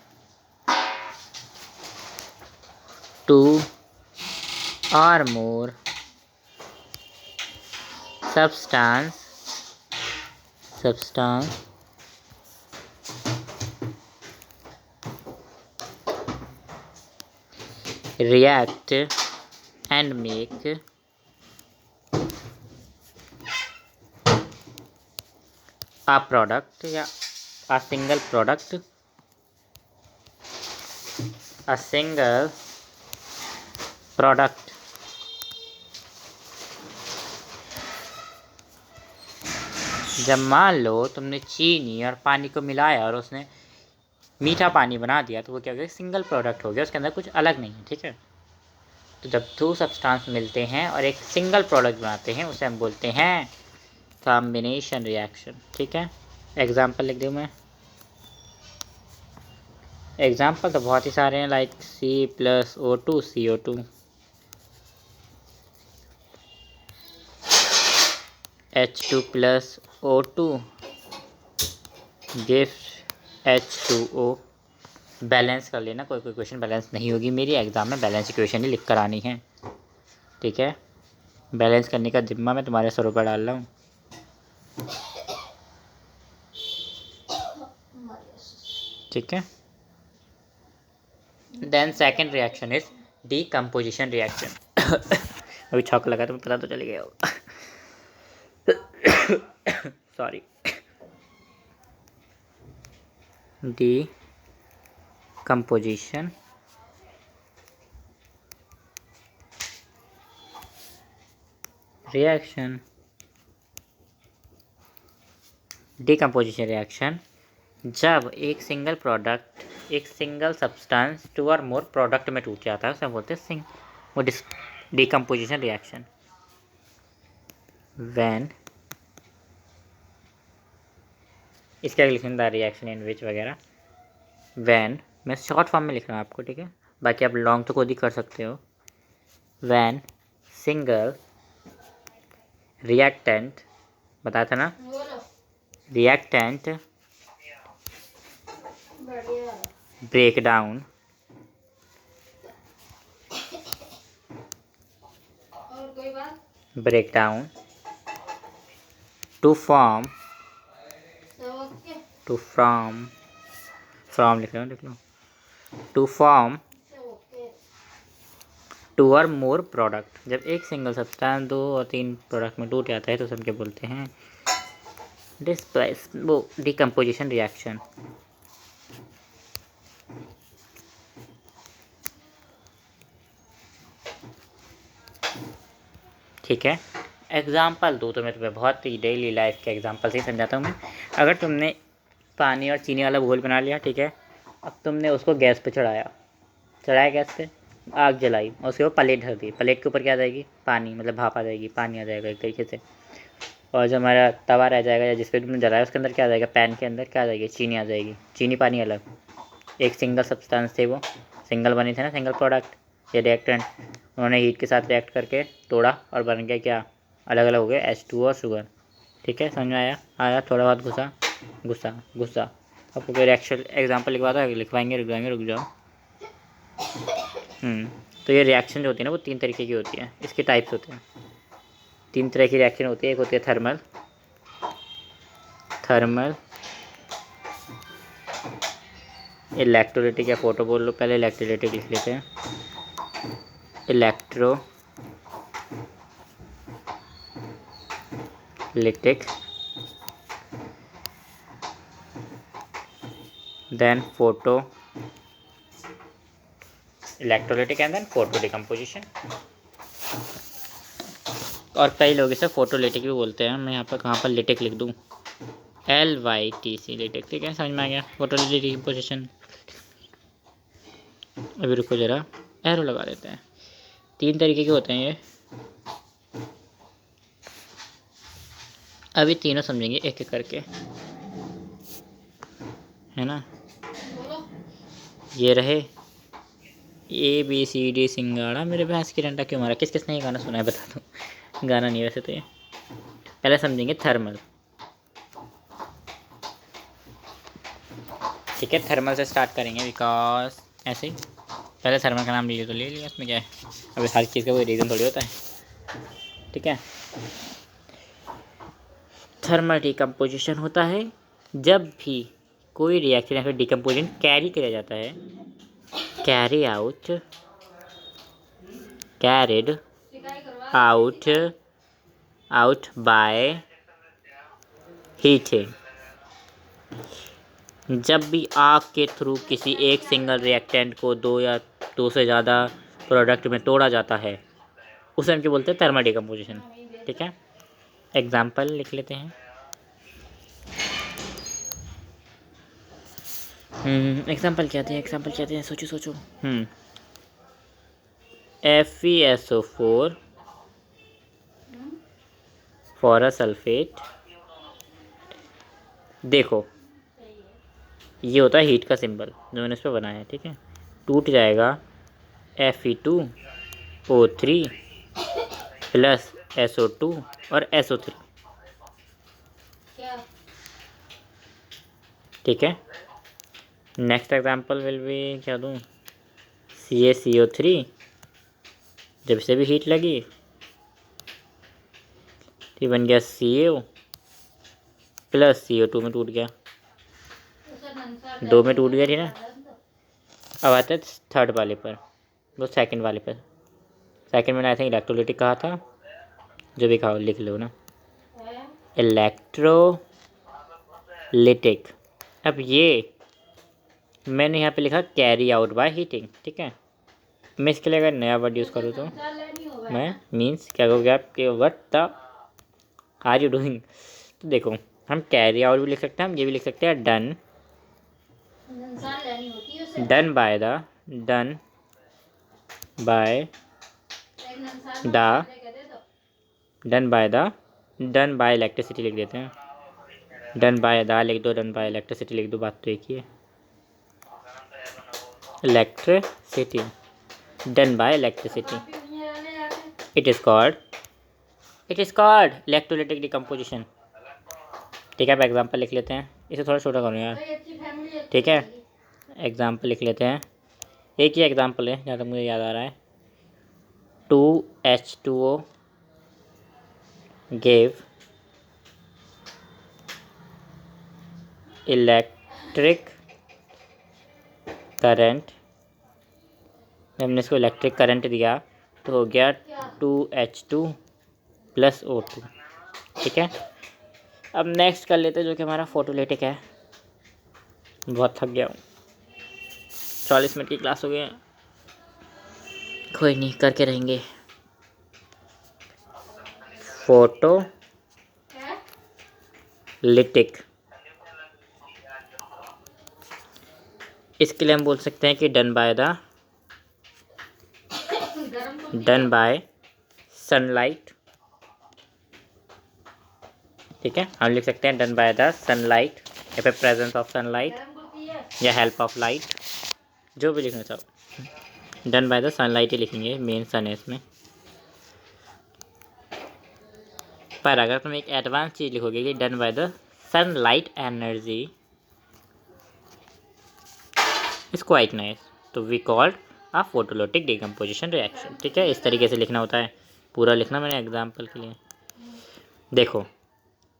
टू और more substance react and make a product या a single product, जब मान लो तुमने चीनी और पानी को मिलाया और उसने मीठा पानी बना दिया तो वो क्या हो गया? सिंगल प्रोडक्ट हो गया, उसके अंदर कुछ अलग नहीं है। ठीक है, तो जब दो सब्सटेंस मिलते हैं और एक सिंगल प्रोडक्ट बनाते हैं उसे हम बोलते हैं कॉम्बिनेशन रिएक्शन। ठीक है, एग्जांपल लिख दूँ मैं? एग्जांपल तो बहुत ही सारे हैं, like C+O2 CO2, H2+O2 gives H2O। Balance कर लेना, कोई क्वेश्चन बैलेंस नहीं होगी मेरी एग्ज़ाम में, बैलेंस इक्वेशन ही लिख कर आनी है। ठीक है, बैलेंस करने का जिम्मा मैं तुम्हारे सरों पर डाल रहा हूँ। ठीक है, then second reaction is decomposition reaction. अभी छौंका लगा तो पता तो चल गया होगा। Sorry. Decomposition reaction, decomposition reaction जब एक सिंगल प्रोडक्ट, एक सिंगल सब्सटेंस टू और मोर प्रोडक्ट में टूट जाता है उसे बोलते हैं वो डीकम्पोजिशन रिएक्शन। व्हेन, इसका लिखना था रिएक्शन इन विच वगैरह। व्हेन, मैं शॉर्ट फॉर्म में लिख रहा हूँ आपको, ठीक है, बाकी आप लॉन्ग तो खुद ही कर सकते हो। व्हेन सिंगल रिएक्टेंट, बताया था ना, reactant break down to form, from लिख लो, टू फॉर्म टू और मोर प्रोडक्ट। जब एक सिंगल सब्सटेंस दो और तीन प्रोडक्ट में टूट जाता है तो सब क्या बोलते हैं? वो डीकम्पोजिशन रिएक्शन। ठीक है, एग्जाम्पल दो तो मैं तुम्हें बहुत ही डेली लाइफ के एग्जाम्पल से ही समझाता हूँ मैं। अगर तुमने पानी और चीनी वाला घोल बना लिया, ठीक है, अब तुमने उसको गैस पे चढ़ाया गैस पे, आग जलाई और उसके ऊपर प्लेट धर दी। प्लेट के ऊपर क्या आ जाएगी? पानी, मतलब भाप आ जाएगी, पानी आ जाएगा एक तरीके से। और जो हमारा तवा रह जाएगा या जिस पे तुमने जलाया उसके अंदर क्या आ जाएगा? पैन के अंदर क्या आ जाएगी? चीनी आ जाएगी। चीनी पानी अलग, एक सिंगल सब्सटेंस थे, वो सिंगल बने थे ना, सिंगल प्रोडक्ट। ये रिएक्टेंट उन्होंने हीट के साथ रिएक्ट करके तोड़ा और बन गया क्या? अलग अलग हो गए H2O और शुगर। ठीक है, समझ में आया? थोड़ा बहुत गुस्सा। आपको कोई रिएक्शन एग्जाम्पल लिखवाएंगे, रुक जाओ। तो ये रिएक्शन जो होती है ना वो तीन तरीके की होती है, इसके टाइप्स होते हैं। तीन तरह की रिएक्शन होती है। एक होती है थर्मल, इलेक्ट्रोलाइटिक, या फोटो बोल लो, पहले इलेक्ट्रोलाइटिक लिख लेते हैं। Electrolytic, then photo electrolytic and then photo decomposition. और कई लोग इसे फोटोलिटिक भी बोलते हैं। मैं यहाँ पर कहाँ पर लिटिक लिख दूँ? LYTC, lytic. ठीक है, समझ में आ गया? Photolytic decomposition. अभी रुको ज़रा, एरो लगा देते हैं। तीन तरीके के होते हैं ये, अभी तीनों समझेंगे एक एक करके, है ना? ये रहे ABCD सिंगाड़ा मेरे भैंस की डंडा क्यों मारा। किस किसने ये गाना सुना है बता दो। गाना नहीं वैसे तो ये। पहले समझेंगे थर्मल। ठीक है, थर्मल से स्टार्ट करेंगे बिकॉज ऐसे ही पहले थर्मल का नाम लिए तो ले लिया, उसमें क्या है। अभी हर चीज़ का कोई रीज़न थोड़ी होता है। ठीक है, थर्मल डिकम्पोजिशन होता है जब भी कोई रिएक्शन या फिर डिकम्पोजिशन कैरी किया जाता है, carry out, carried out, out by heating. जब भी आग के थ्रू किसी एक सिंगल रिएक्टेंट को दो या दो से ज़्यादा प्रोडक्ट में तोड़ा जाता है, उसे हम क्या बोलते हैं, थर्मल डिकम्पोजिशन। ठीक है, एग्जाम्पल लिख लेते हैं। एग्जाम्पल क्या थे, एग्जाम्पल क्या थे, सोचो सोचो। FeSO4 for a sulphate. देखो ये होता है हीट का सिंबल जो मैंने इस पर बनाया है। ठीक है, टूट जाएगा Fe2O3 प्लस SO2 और SO3। ठीक है, नेक्स्ट एग्जांपल विल बी, क्या दूँ, CaCO3। जब से भी हीट लगी तो बन गया CO प्लस CO2 में टूट गया, दो में टूट गया थी ना। अब आता है थर्ड वाले पर, वो सेकंड वाले पर। सेकंड में आई थिंक इलेक्ट्रोलिटिक कहा था, जो भी कहा लिख लो ना, इलेक्ट्रोलिटिक। अब ये मैंने यहाँ पे लिखा कैरी आउट बाय हीटिंग। ठीक है, मैं इसके लिए अगर नया वर्ड यूज़ करूँ तो मैं मीन्स क्या कहोगे आप कि what the are you doing. तो देखो हम कैरी आउट भी लिख सकते हैं, हम ये भी लिख सकते हैं done, done by the, done by the, done by the, done by electricity लिख देते हैं। डन बाय द लिख दो, डन बाय इलेक्ट्रिसिटी लिख दो, बात तो एक ही है। Electricity, done by electricity, it is called electrolytic decomposition. ठीक है, अब एग्जाम्पल लिख लेते हैं, इसे थोड़ा छोटा करूँ यार। ठीक है, एग्जाम्पल लिख लेते हैं, एक ही एग्जाम्पल है जहाँ तक मुझे याद आ रहा है। 2H2O gave electric current. हमने इसको इलेक्ट्रिक करंट दिया तो हो गया 2H2 प्लस O2। ठीक है, अब नेक्स्ट कर लेते हैं जो कि हमारा फोटोलिटिक है। बहुत थक गया हूँ, 40 मिनट की क्लास हो गई है, कोई नहीं करके रहेंगे। फोटोलिटिक, इसके लिए हम बोल सकते हैं कि डन बाय सनलाइट। ठीक है, हम लिख सकते हैं डन बाय द सनलाइट या फिर प्रेजेंस ऑफ सनलाइट या हेल्प ऑफ लाइट, जो भी लिखना चाहो। डन बाय द सनलाइट ही लिखेंगे, मेन सन है इसमें। पर अगर तुम एक एडवांस चीज़ लिखोगे कि done by the sunlight energy is quite nice, तो we called a photolytic decomposition reaction. ठीक है, इस तरीके से लिखना होता है, पूरा लिखना मैंने एग्जाम्पल के लिए। देखो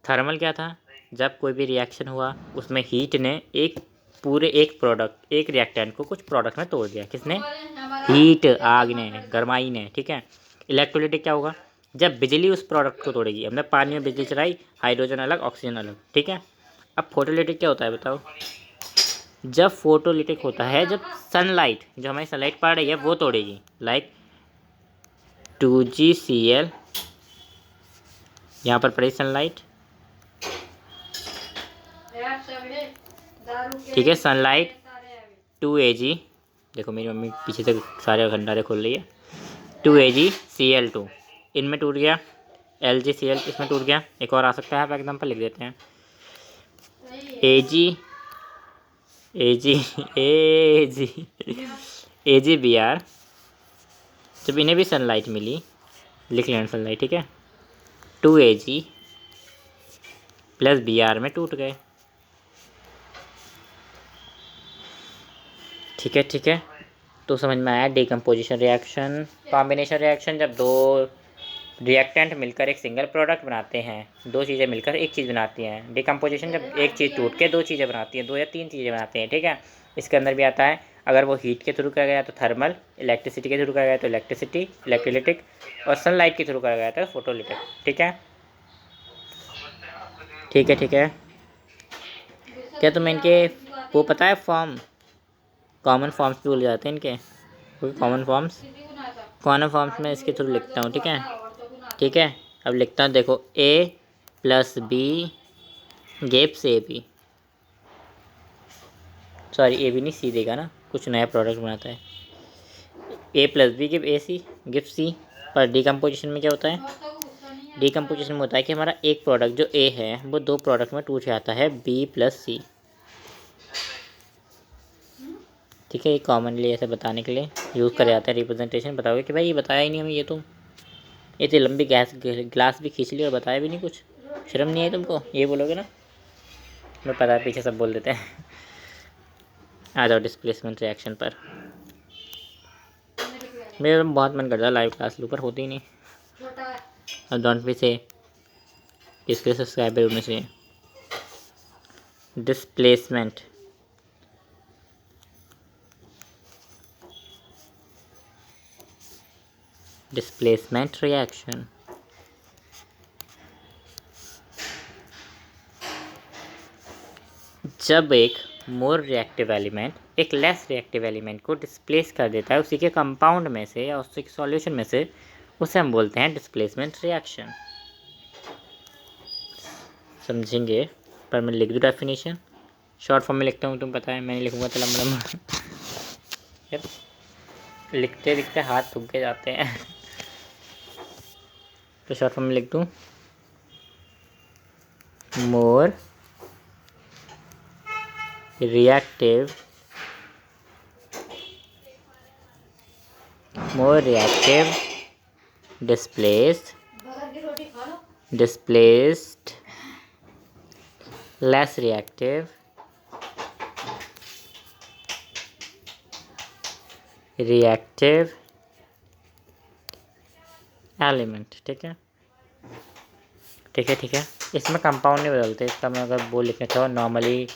थर्मल क्या था, जब कोई भी रिएक्शन हुआ उसमें हीट ने एक प्रोडक्ट, एक रिएक्टेंट को कुछ प्रोडक्ट में तोड़ दिया। किसने, हीट, आग ने, गरमाई ने। ठीक है, इलेक्ट्रोलिटिक क्या होगा, जब बिजली उस प्रोडक्ट को तोड़ेगी। हमने पानी में बिजली चलाई, हाइड्रोजन अलग ऑक्सीजन अलग। ठीक है, अब फोटोलिटिक क्या होता है बताओ। जब फोटोलिटिक होता है जब सनलाइट, जो हमारी सनलाइट पड़ रही है वो तोड़ेगी, लाइक 2GCl, यहाँ पर पड़ी सनलाइट। ठीक है, सनलाइट 2Ag, देखो मेरी मम्मी पीछे से सारे भंडारे खोल रही है। 2AgCl2 इनमें टूट गया, LgCl इसमें टूट गया। एक और आ सकता है, आप एग्जाम्पल लिख देते हैं। Ag AgBr, जब इन्हें भी सनलाइट मिली, लिख लेना सनलाइट, ठीक है, 2Ag प्लस Br में टूट गए। ठीक है, तो समझ में आया डिकम्पोजिशन रिएक्शन। कॉम्बिनेशन रिएक्शन, जब दो रिएक्टेंट मिलकर एक सिंगल प्रोडक्ट बनाते हैं, दो चीज़ें मिलकर एक चीज़ बनाती हैं। डिकम्पोजिशन, जब एक चीज़ टूट के दो चीज़ें बनाती हैं, दो या तीन चीज़ें बनाती हैं, ठीक है। इसके अंदर भी आता है, अगर वो हीट के थ्रू करा गया तो थर्मल, इलेक्ट्रिसिटी के थ्रू करा गया तो इलेक्ट्रिसिटी, इलेक्ट्रोलिटिक, और सनलाइट के थ्रू करा गया तो फोटोलिटिक, ठीक है। ठीक है, क्या तुम्हें इनके वो पता है फॉर्म, कॉमन फॉर्म्स भी भूल जाते हैं इनके, क्योंकि कॉमन फॉर्म्स में इसके थ्रू लिखता हूँ, ठीक है। अब लिखता हूँ, देखो, A+B gives AB, sorry AB नहीं, C देगा ना, कुछ नया प्रोडक्ट बनाता है। A+B गिव्स C, पर डिकम्पोजिशन में क्या होता है, डिकम्पोजिशन में होता है कि हमारा एक प्रोडक्ट जो A है वो दो प्रोडक्ट में टूट जाता है B+C, ठीक है। ये कॉमनली ऐसे बताने के लिए यूज़ करे जाते हैं रिप्रेजेंटेशन। बताओगे कि भाई ये बताया ही नहीं हमें, ये तुम इतनी लंबी ग्लास भी खींच ली और बताया भी नहीं कुछ, शर्म नहीं आई तुमको, ये बोलोगे ना। मैं पता है पीछे सब बोल देते हैं। आ जाओ डिस्प्लेसमेंट रिएक्शन पर। मेरा बहुत मन करता है लाइव क्लास लूँ, पर होती ही नहीं। और डोंट बी से इसके सब्सक्राइबर होने चाहिए। डिस्प्लेसमेंट, डिस्प्लेसमेंट रिएक्शन, जब एक मोर रिएक्टिव एलिमेंट एक लेस रिएक्टिव एलिमेंट को डिस्प्लेस कर देता है उसी के कंपाउंड में से या उसी के सॉल्यूशन में से, उसे हम बोलते हैं डिस्प्लेसमेंट रिएक्शन। समझेंगे, पर मैं लिख दूँ डेफिनेशन, शॉर्ट फॉर्म में लिखता हूँ, तुम पता है मैं लिखूँगा तो लंबा लंबा लिखते लिखते हाथ थक के जाते हैं। तो शॉर्ट फॉर्म में लिख दूँ, मोर reactive displaced less reactive element, ठीक है। इसमें कंपाउंड नहीं बदलते, इसका मैं अगर वो लिखना चाहो नॉर्मली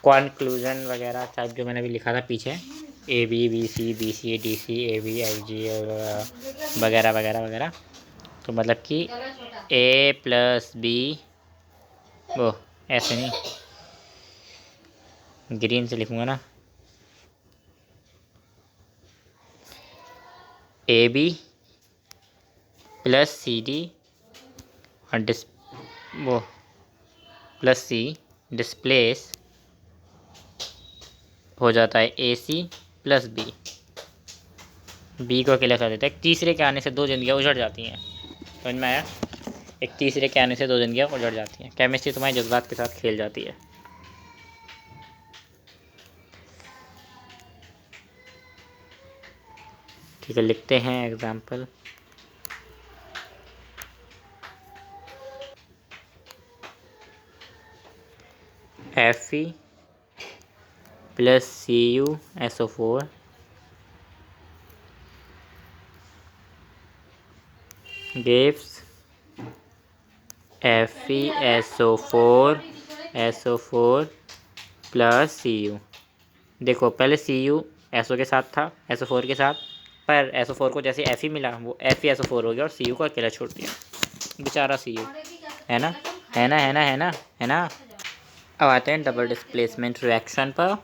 कॉन्क्लूजन वगैरह टाइप जो मैंने अभी लिखा था पीछे, AB BC BC DC AB IG वगैरह वगैरह वगैरह, तो मतलब कि A+B, वो ऐसे नहीं, ग्रीन से लिखूँगा ना, AB + CD और वो +C डिस्प्लेस हो जाता है AC + B को अकेला कर देता है। तीसरे के आने से दो जिंदगियाँ उजड़ जाती हैं, समझ में आया। एक तीसरे के आने से दो जिंदगियाँ उजड़ जाती हैं। केमिस्ट्री तुम्हारे जज्बात के साथ खेल जाती है। ठीक है, लिखते हैं example. Fe + CuSO4 gives FeSO4 + Cu। देखो पहले Cu SO के साथ था, SO4 के साथ, पर SO4 को जैसे Fe मिला वो FeSO4 हो गया और Cu को अकेला छोड़ दिया, बेचारा Cu, है ना। अब आते हैं डबल डिस्प्लेसमेंट रिएक्शन पर।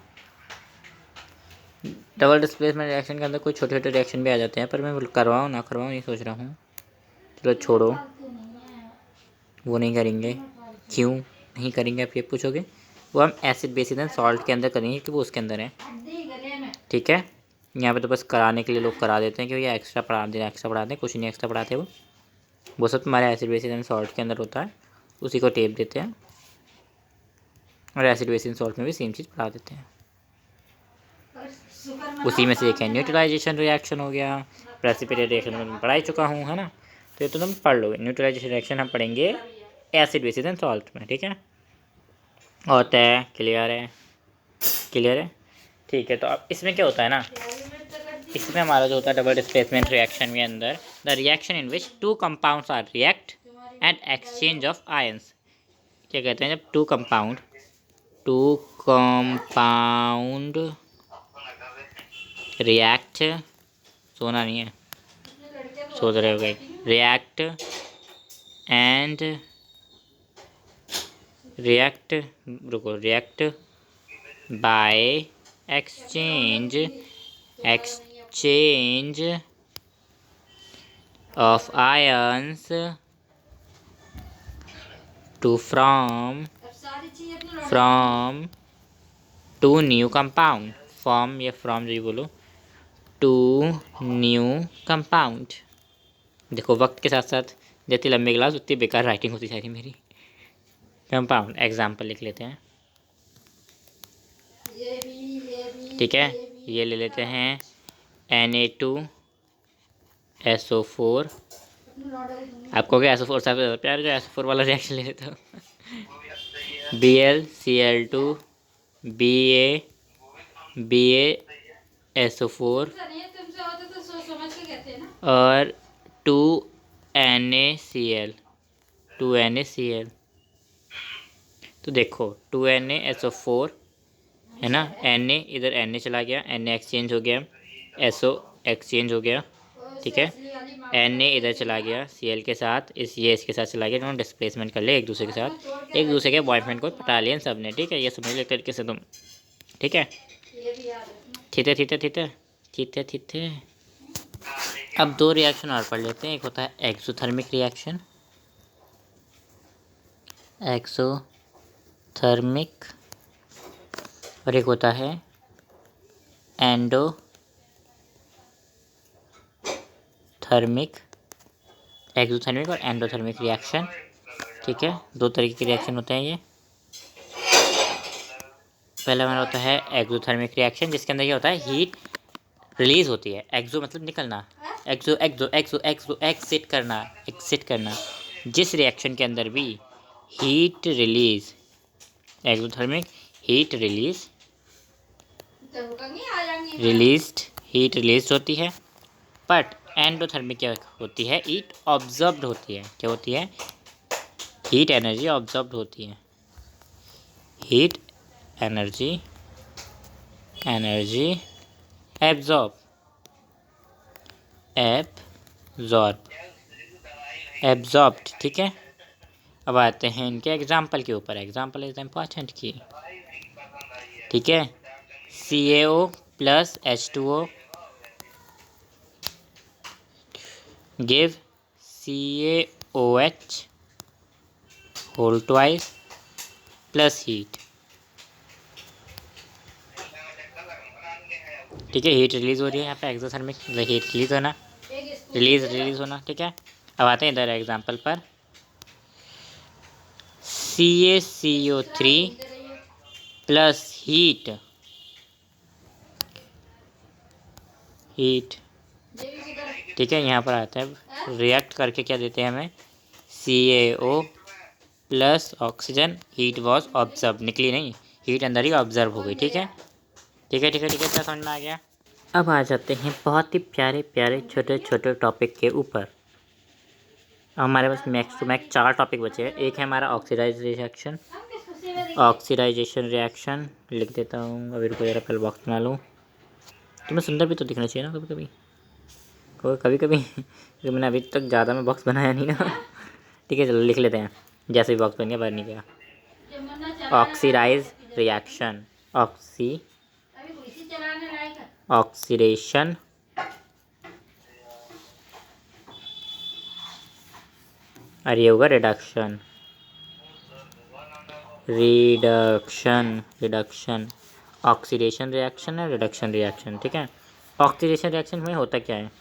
डबल डिस्प्लेसमेंट रिएक्शन के अंदर कोई छोटे छोटे रिएक्शन भी आ जाते हैं, पर मैं करवाऊँ ना करवाऊँ ये सोच रहा हूँ। चलो छोड़ो, वो नहीं करेंगे। क्यों नहीं करेंगे आप ये पूछोगे, वो हम एसिड बेसिस एंड सॉल्ट के अंदर करेंगे कि वो उसके अंदर है, ठीक है। यहाँ पे तो बस कराने के लिए लोग करा देते हैं कि ये एक्स्ट्रा पढ़ा दें, कुछ नहीं एक्स्ट्रा पढ़ाते वो सब तुम्हारे एसिड बेसिस एंड सॉल्ट के अंदर होता है, उसी को टेप देते हैं और एसिड बेसिस एंड सॉल्ट में भी सेम चीज़ पढ़ा देते हैं। उसी में से एक है न्यूट्रलाइजेशन रिएक्शन हो गया। प्रेसिपिटेट रिएक्शन में पढ़ा ही चुका हूँ, है ना, तो ये तो तुम पढ़ लोगे। न्यूट्रलाइजेशन रिएक्शन हम पढ़ेंगे एसिड बेसिस एंड सॉल्ट में, ठीक है। होता है, क्लियर है, क्लियर है, ठीक है। तो अब इसमें क्या होता है ना, इसमें हमारा जो होता है डबल डिस्प्लेसमेंट रिएक्शन के अंदर, the reaction in which two compounds are react and exchange of ions. क्या कहते हैं, जब टू कंपाउंड रिएक्ट, सोना नहीं है, सोच रहे हो गए, रिएक्ट एंड रिएक्ट, रुको, react by exchange of ions to from two new compound, form या फ्रॉम जो बोलो, टू न्यू कंपाउंड। देखो वक्त के साथ साथ जितनी लंबी क्लास उतनी बेकार राइटिंग होती जाएगी मेरी। कंपाउंड एग्जाम्पल लिख लेते हैं, ठीक है। ये ले लेते हैं Na2SO4। आपको क्या SO4 सबसे ज़्यादा प्यार, जो SO4 वाला रिएक्शन ले लेते हो। BlCl2 BaSO4 और 2NaCl। तो देखो 2NaSO4 है ना, Na इधर Na चला गया, Na एक्सचेंज हो गया, SO एक्सचेंज हो गया, ठीक है। Na इधर चला गया Cl के साथ, ये इसके साथ चला गया, दोनों डिस्प्लेसमेंट कर ले एक दूसरे के साथ, एक दूसरे के बॉयफ्रेंड को पटा लिया सब ने, ठीक है। ये समझ लो एक तरीके से तुम, ठीक है। ठीक है। अब दो रिएक्शन और पढ़ लेते हैं। एक होता है एक्सोथर्मिक रिएक्शन, और एक होता है एक्सोथर्मिक और एंडोथर्मिक रिएक्शन, ठीक है। दो तरीके के रिएक्शन होते हैं ये। पहला हमारा होता है एक्सोथर्मिक रिएक्शन, जिसके अंदर ये होता है हीट रिलीज होती है। एक्सो मतलब निकलना, एक्सिट करना। जिस रिएक्शन के अंदर भी heat release, exothermic heat release होती है। बट एंडोथर्मिक क्या होती है, हीट ऑब्जर्व्ड होती है। क्या होती है, हीट एनर्जी ऑब्जर्व्ड होती है। हीट एनर्जी एब्जॉर्ब्ड, ठीक है। अब आते हैं इनके एग्जाम्पल के ऊपर। एग्जाम्पल इज इम्पॉर्टेंट की, ठीक है। CaO plus H2O give CaOH whole twice plus heat, ठीक है। हीट रिलीज हो रही है यहाँ पे, एक्सोथर्मिक हीट रिलीज होना, ठीक है। अब आते हैं इधर एग्जाम्पल पर। CaCO3 प्लस हीट, ठीक है। यहाँ पर आता है रिएक्ट करके क्या देते हैं हमें, CaO plus oxygen, heat was observe, निकली नहीं, हीट अंदर ही ऑब्जर्व हो गई, ठीक है। क्या समझ में आ गया। अब आ जाते हैं बहुत ही प्यारे छोटे टॉपिक के ऊपर। हमारे पास मैक्स टू मैक्स 4 टॉपिक बचे हैं। एक है हमारा ऑक्सीडाइजेशन रिएक्शन, लिख देता हूँ अभी, रुको जरा पहले बॉक्स बना लूँ। तुम्हें सुंदर भी तो दिखना चाहिए ना कभी क्योंकि मैंने अभी तक ज़्यादा में बॉक्स बनाया नहीं ना। ठीक है, चलो लिख लेते हैं, जैसे भी बॉक्स बन गया बाहर नहीं गया। ऑक्सीडाइज रिएक्शन, ऑक्सीडेशन और ये होगा रिडक्शन। ऑक्सीडेशन रिएक्शन है, रिडक्शन रिएक्शन, ठीक है। ऑक्सीडेशन रिएक्शन में होता क्या है,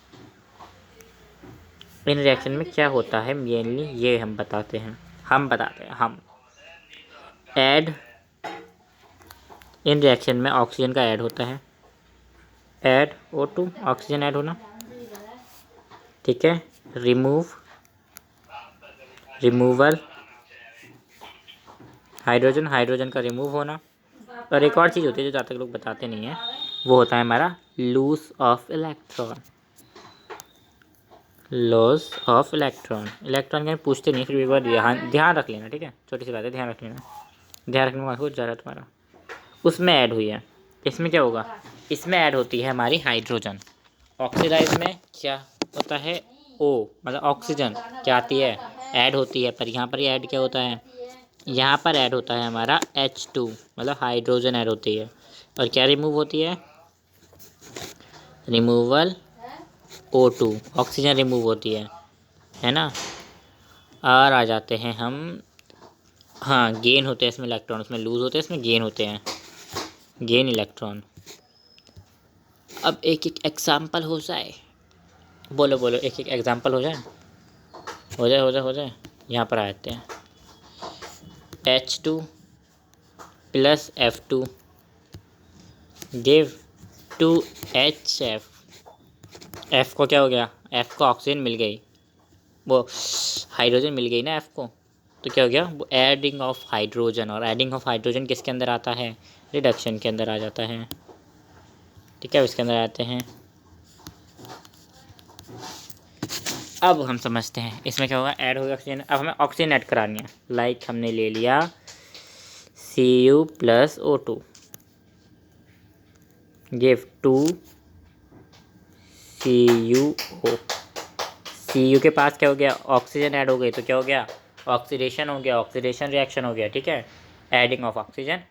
इन रिएक्शन में क्या होता है मेनली, ये हम बताते हैं। ऐड इन रिएक्शन में ऑक्सीजन का ऐड होता है, ऐड O2 ऑक्सीजन ऐड होना, ठीक है। रिमूवल हाइड्रोजन का रिमूव होना। और एक और चीज़ होती है जो ज़्यादा लोग बताते नहीं हैं, वो होता है हमारा लॉस ऑफ इलेक्ट्रॉन। इलेक्ट्रॉन के पूछते नहीं, फिर भी एक बार ध्यान रख लेना, ठीक है। छोटी सी बात है, ध्यान रख लेना। ध्यान रखने में हो जा रहा है तुम्हारा। उसमें ऐड हुई है, इसमें क्या होगा, इसमें ऐड होती है हमारी हाइड्रोजन। ऑक्सीडाइज में क्या होता है, ओ मतलब ऑक्सीजन क्या आती है, ऐड होती है। पर यहाँ पर ऐड क्या होता है, यहाँ पर ऐड होता है हमारा H2 मतलब हाइड्रोजन ऐड होती है। और क्या रिमूव होती है, रिमूवल O2 ऑक्सीजन रिमूव होती है ना। और आ जाते हैं हम, हाँ गेन होते हैं इसमें इलेक्ट्रॉन, उसमें लूज होते हैं, इसमें गेन होते हैं, गेन इलेक्ट्रॉन। अब एक एक एग्जाम्पल हो जाए, बोलो बोलो, एक एक एग्जाम्पल हो जाए, हो जाए। यहाँ पर आ जाते हैं H2 plus F2 give 2HF। F को क्या हो गया, F को ऑक्सीजन मिल गई, वो हाइड्रोजन मिल गई ना F को, तो क्या हो गया, वो एडिंग ऑफ हाइड्रोजन। और एडिंग ऑफ हाइड्रोजन किसके अंदर आता है, रिडक्शन के अंदर आ जाता है, ठीक है। इसके अंदर आते हैं। अब हम समझते हैं इसमें क्या होगा, ऐड होगा ऑक्सीजन। अब हमें ऑक्सीजन ऐड करानी है, लाइक हमने ले लिया Cu plus O2 give 2CuO। Cu के पास क्या हो गया, ऑक्सीजन ऐड हो गई, तो क्या हो गया, ऑक्सीडेशन हो गया, ऑक्सीडेशन रिएक्शन हो गया, ठीक है। Adding of oxygen,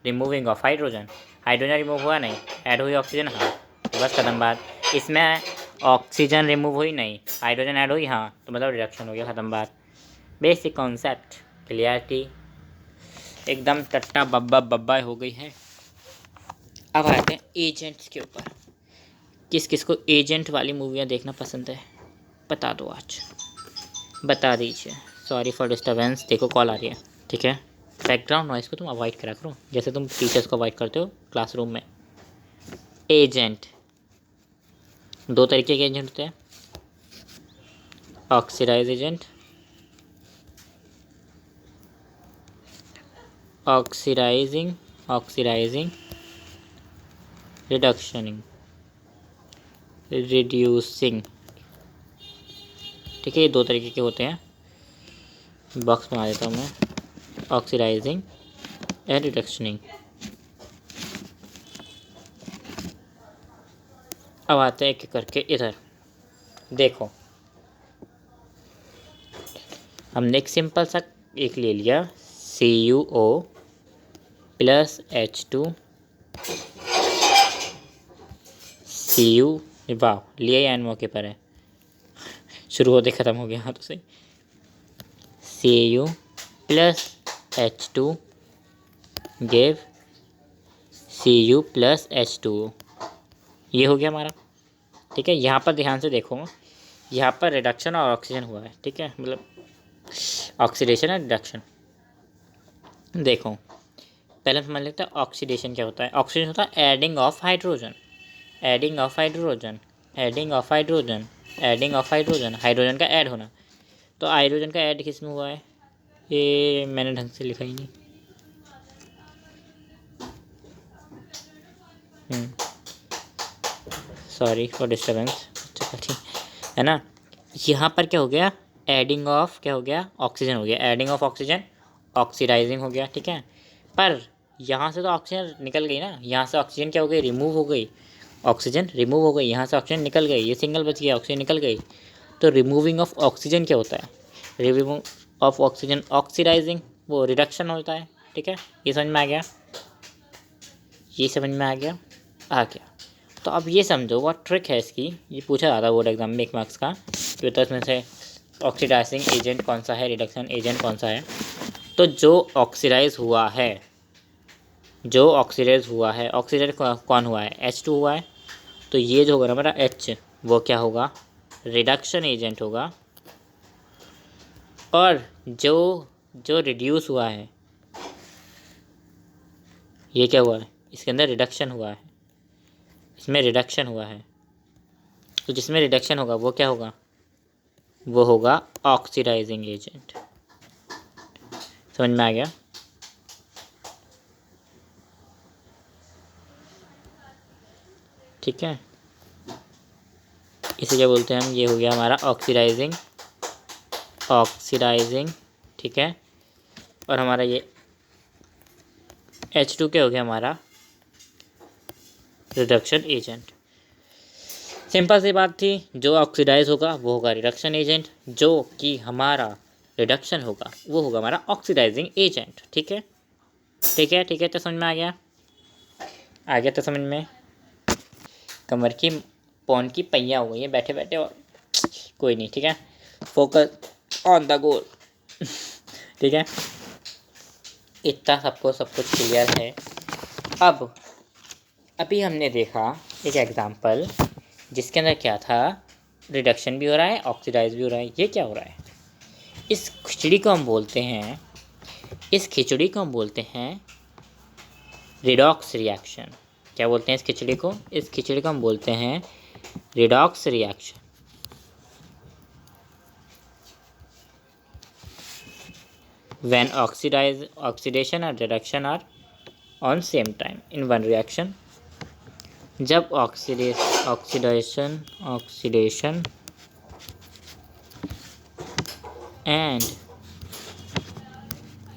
removing of hydrogen. Hydrogen remove हुआ नहीं, ऐड हुई ऑक्सीजन, हाँ, तो बस खत्म बात। इसमें ऑक्सीजन रिमूव हुई नहीं, हाइड्रोजन ऐड हुई, हाँ, तो मतलब रिडक्शन हो गया, ख़त्म बात। बेसिक कॉन्सेप्ट क्लियरिटी एकदम टट्टा बब्बा बब्बा हो गई है। अब आते हैं एजेंट्स के ऊपर। किस किस को एजेंट वाली मूवियाँ देखना पसंद है, बता दो, आज बता दीजिए। सॉरी फॉर डिस्टर्बेंस, देखो कॉल आ रही है, ठीक है। बैकग्राउंड नॉइस को तुम अवॉइड करा करो, जैसे तुम टीचर्स को अवॉइड करते हो क्लासरूम में। एजेंट, दो तरीके के एजेंट होते हैं, ऑक्सीडाइज एजेंट, ऑक्सीडाइजिंग, रिड्यूसिंग, ठीक है। ये दो तरीके के होते हैं, बॉक्स बना देता हूँ मैं, ऑक्सीडाइजिंग एंड रिडक्शनिंग। अब आते हैं एक एक करके इधर, देखो हमने एक सिंपल सा एक ले लिया CuO प्लस H2 Cu, वाह लिया ही एन मौके पर है, शुरू होते ख़त्म हो गया हाथों से। Cu plus H2 give Cu plus H2O, ये हो गया हमारा, ठीक है। यहाँ पर ध्यान से देखो, यहाँ पर रिडक्शन और ऑक्सीजन हुआ है, ठीक है, मतलब ऑक्सीडेशन और रिडक्शन। देखो पहले समझ लेते हैं ऑक्सीडेशन क्या होता है। ऑक्सीडेशन होता है एडिंग ऑफ हाइड्रोजन, हाइड्रोजन का ऐड होना। तो हाइड्रोजन का ऐड किस में हुआ है, ये मैंने ढंग से लिखा ही नहीं, सॉरी फॉर डिस्टर्बेंस, ठीक है ना। यहाँ पर क्या हो गया, एडिंग ऑफ क्या हो गया, ऑक्सीजन हो गया, एडिंग ऑफ ऑक्सीजन, ऑक्सीडाइजिंग हो गया, ठीक है। पर यहाँ से तो ऑक्सीजन निकल गई ना, यहाँ से ऑक्सीजन क्या हो गई, रिमूव हो गई, ऑक्सीजन रिमूव हो गई, यहाँ से ऑक्सीजन निकल गई, ये सिंगल बच गया, ऑक्सीजन निकल गई। तो रिमूविंग ऑफ ऑक्सीजन क्या होता है, रिमूविंग ऑफ ऑक्सीजन ऑक्सीडाइजिंग, वो रिडक्शन होता है, ठीक है। ये समझ में आ गया, ये समझ में आ गया। तो अब ये समझो what ट्रिक है इसकी, ये पूछा जाता है बोर्ड एग्जाम में 1 मार्क्स का, कि तो इसमें से ऑक्सीडाइजिंग एजेंट कौन सा है, रिडक्शन एजेंट कौन सा है। तो जो ऑक्सीडाइज हुआ है, ऑक्सीडाइज कौन हुआ है, H2 हुआ है, तो ये जो होगा ना हमारा H, वो क्या होगा, रिडक्शन एजेंट होगा। और जो रिड्यूस हुआ है, ये क्या हुआ है, इसके अंदर रिडक्शन हुआ है, इसमें रिडक्शन हुआ है, तो जिसमें रिडक्शन होगा वो क्या होगा, वो होगा ऑक्सीडाइजिंग एजेंट। समझ में आ गया? ठीक है, इसे क्या बोलते हैं हम, ये हो गया हमारा ऑक्सीडाइजिंग, ठीक है। और हमारा ये H2 क्या हो गया, हमारा रिडक्शन एजेंट। सिंपल सी बात थी, जो ऑक्सीडाइज होगा वो होगा रिडक्शन एजेंट, जो कि हमारा रिडक्शन होगा वो होगा हमारा ऑक्सीडाइजिंग एजेंट। ठीक है, ठीक है, ठीक है, तो समझ में आ गया तो समझ में। कमर की पौन की पहिया हो गई है बैठे बैठे, और कोई नहीं, ठीक है, फोकस ऑन द गोल। ठीक है, इतना सबको सब कुछ क्लियर है। अब अभी हमने देखा एक एग्जांपल जिसके अंदर क्या था, रिडक्शन भी हो रहा है, ऑक्सीडाइज भी हो रहा है। ये क्या हो रहा है, इस खिचड़ी को हम बोलते हैं, इस खिचड़ी को हम बोलते हैं रिडॉक्स रिएक्शन। क्या बोलते हैं इस खिचड़ी को, इस खिचड़ी को हम बोलते हैं redox reaction. When oxidation and reduction are on same time in one reaction, जब oxidation and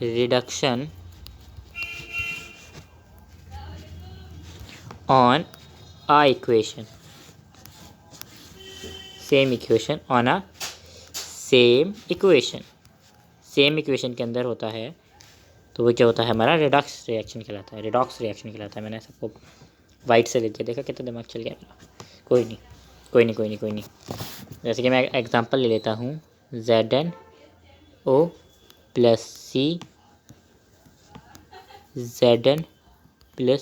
reduction on a equation, same equation on a same equation के अंदर होता है, तो वो क्या होता है, हमारा रिडॉक्स रिएक्शन कहलाता है। मैंने सबको वाइट से लिख के देखा, कितना दिमाग चल गया मेरा। कोई नहीं। जैसे कि मैं एग्जांपल ले लेता हूँ, ZnO प्लस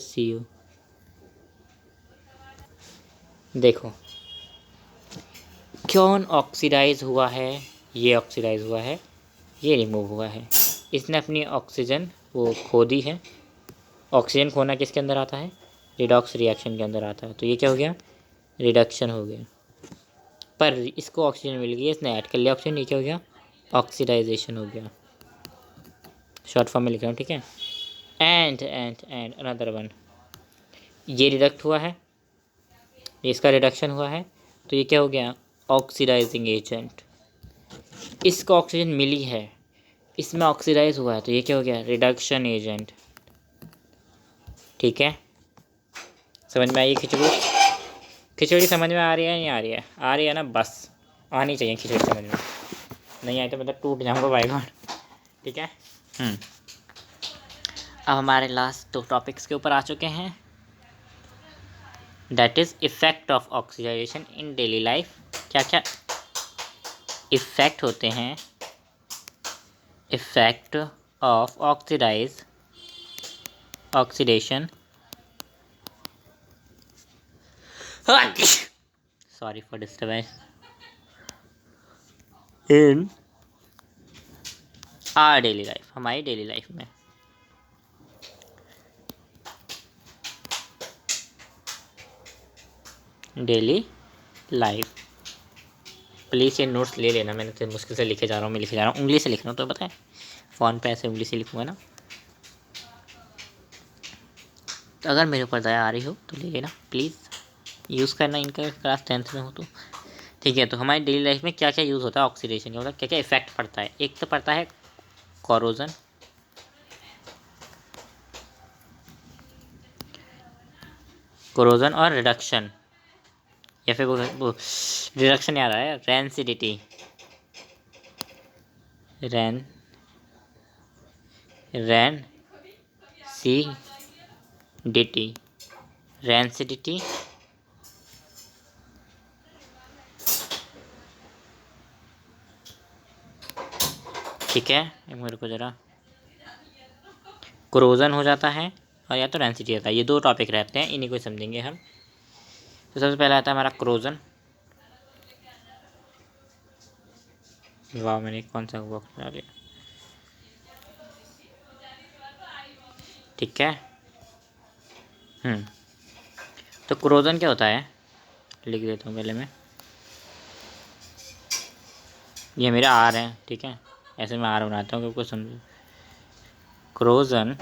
CO। देखो कौन ऑक्सीडाइज हुआ है, ये ऑक्सीडाइज हुआ है, ये रिमूव हुआ है। इसने अपनी ऑक्सीजन वो खो दी है। ऑक्सीजन खोना किसके अंदर आता है, रिडॉक्स रिएक्शन के अंदर आता है। तो ये क्या हो गया, रिडक्शन हो गया। पर इसको ऑक्सीजन मिल गई, इसने ऐड कर लिया ऑक्सीजन, ये क्या हो गया, ऑक्सीडाइजेशन हो गया। शॉर्ट फॉर्म में लिख रहा हूँ, ठीक है। एंड अनदर वन, ये रिडक्ट हुआ है, इसका रिडक्शन हुआ है, तो ये क्या हो गया, ऑक्सीडाइजिंग एजेंट। इसको ऑक्सीजन मिली है, इसमें ऑक्सीडाइज हुआ है, तो ये क्या हो गया, रिडक्शन एजेंट। ठीक है, समझ में आई खिचड़ी समझ में आ रही है, नहीं आ रही है ना, बस आनी चाहिए खिचड़ी समझ में, नहीं आई तो मतलब टूट जाऊंगा बाय गॉड। ठीक है, अब हमारे लास्ट 2 टॉपिक्स के ऊपर आ चुके हैं, that is effect of oxidization in daily life. क्या क्या इफ़ेक्ट होते हैं, effect of oxidation sorry for disturbance in our daily life, हमारी डेली लाइफ में। डेली लाइफ, प्लीज़ ये नोट्स ले लेना, मैंने तो मुश्किल से लिखे जा रहा हूँ, उंगली से लिख रहा हूँ, तो पता है फ़ोन पे ऐसे उंगली से लिखूँगा ना। तो अगर मेरे ऊपर दया आ रही हो तो ले लेना प्लीज़, यूज़ करना इनका, क्लास 10th में हो तो। ठीक है, तो हमारी डेली लाइफ में क्या क्या यूज़ होता है ऑक्सीडेशन का, मतलब क्या क्या इफेक्ट पड़ता है। एक तो पड़ता है कोरोजन और रिडक्शन, या फिर वो रिडक्शन याद आया, रेंसिडिटी, रेंसिडिटी, ठीक है, मेरे को ज़रा कोरोजन हो जाता है और या तो रेंसिडिटी आता है, ये 2 टॉपिक रहते हैं, इन्हीं को समझेंगे हम। तो सबसे पहला आता है हमारा कोरोजन। वाह, मैंने कौन सा बॉक्स बना लिया, ठीक है। तो तो क्रोजन क्या होता है, लिख देता हूँ पहले मैं, ये मेरा आर है, ठीक है, ऐसे मैं आर बनाता हूँ क्योंकि समझो। क्रोजन,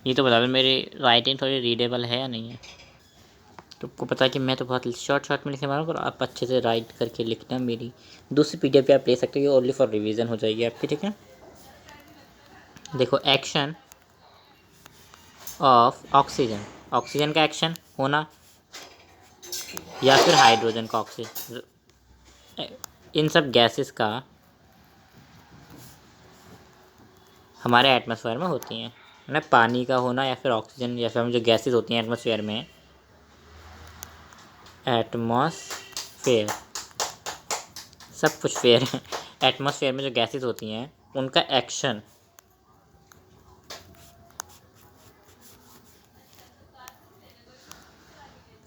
ये तो बता दो मेरी राइटिंग थोड़ी रीडेबल है या नहीं है। तुमको पता है कि मैं तो बहुत शॉर्ट में लिखने वाला हूँ, पर आप अच्छे से राइट करके लिखना। मेरी दूसरी पीडीएफ आप ले सकते हो, ओनली फॉर रिवीजन हो जाएगी आपकी, ठीक है। देखो, एक्शन ऑफ ऑक्सीजन, ऑक्सीजन का एक्शन होना या फिर हाइड्रोजन का ऑक्सीजन, इन सब गैसेस का हमारे एटमॉस्फेयर में होती हैं, है ना। पानी का होना या फिर ऑक्सीजन या फिर हम जो गैसेस होती हैं एटमॉस्फेयर में, एटमॉस्फेयर सब कुछ फेयर है। एटमॉस्फेयर में जो गैसेस होती हैं उनका action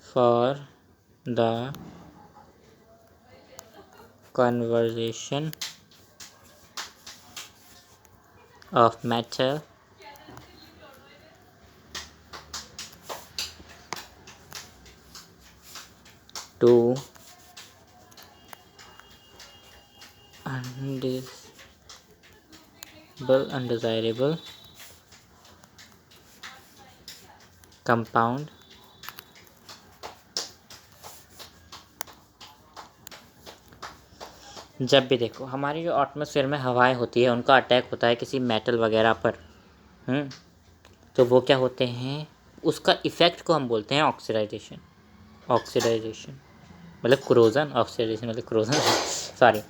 for the conversion of matter to undesirable compound जब भी देखो हमारी जो एटमॉस्फेयर में हवाएं होती है उनका अटैक होता है किसी मेटल वगैरह पर, तो वो क्या होते हैं, उसका इफ़ेक्ट को हम बोलते हैं ऑक्सीडाइजेशन। ऑक्सीडाइजेशन मतलब क्रोजन, ऑक्सीडाइजेशन मतलब क्रोजन सॉरी,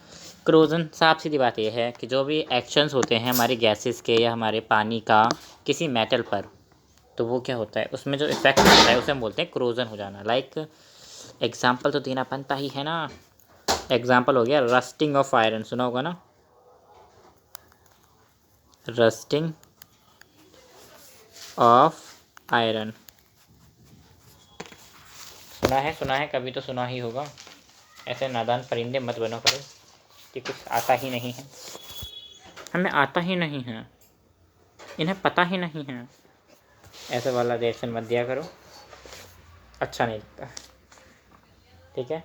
क्रोजन। साफ सीधी बात यह है कि जो भी एक्शंस होते हैं हमारी गैसेस के या हमारे पानी का किसी मेटल पर, तो वो क्या होता है, उसमें जो इफेक्ट होता है उसे हम बोलते हैं क्रोजन हो जाना। लाइक एग्जाम्पल तो देना बनता ही है ना। एग्जाम्पल हो गया रस्टिंग ऑफ आयरन, सुना होगा ना, रस्टिंग ऑफ आयरन, सुना है कभी तो सुना ही होगा। ऐसे नादान परिंदे मत बनो करो कि कुछ आता ही नहीं है, हमें आता ही नहीं है, इन्हें पता ही नहीं है, ऐसे वाला रिएक्शन मत दिया करो, अच्छा नहीं लगता, ठीक है,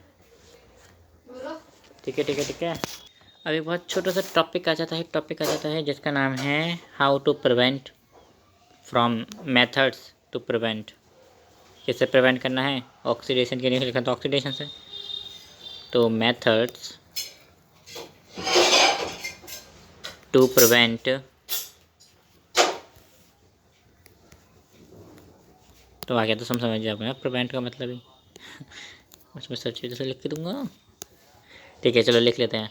ठीक है, ठीक है, ठीक है। अभी बहुत छोटा सा टॉपिक आ जाता है जिसका नाम है how to prevent from methods to prevent. किससे प्रिवेंट करना है, ऑक्सीडेशन के लिए लिखा था, ऑक्सीडेशन से। तो मेथड्स टू प्रिवेंट, तो आगे तो समझ जाओगे प्रिवेंट का मतलब ही उसमें सब चीज़ों से लिख के दूंगा, ठीक है। चलो लिख लेते हैं।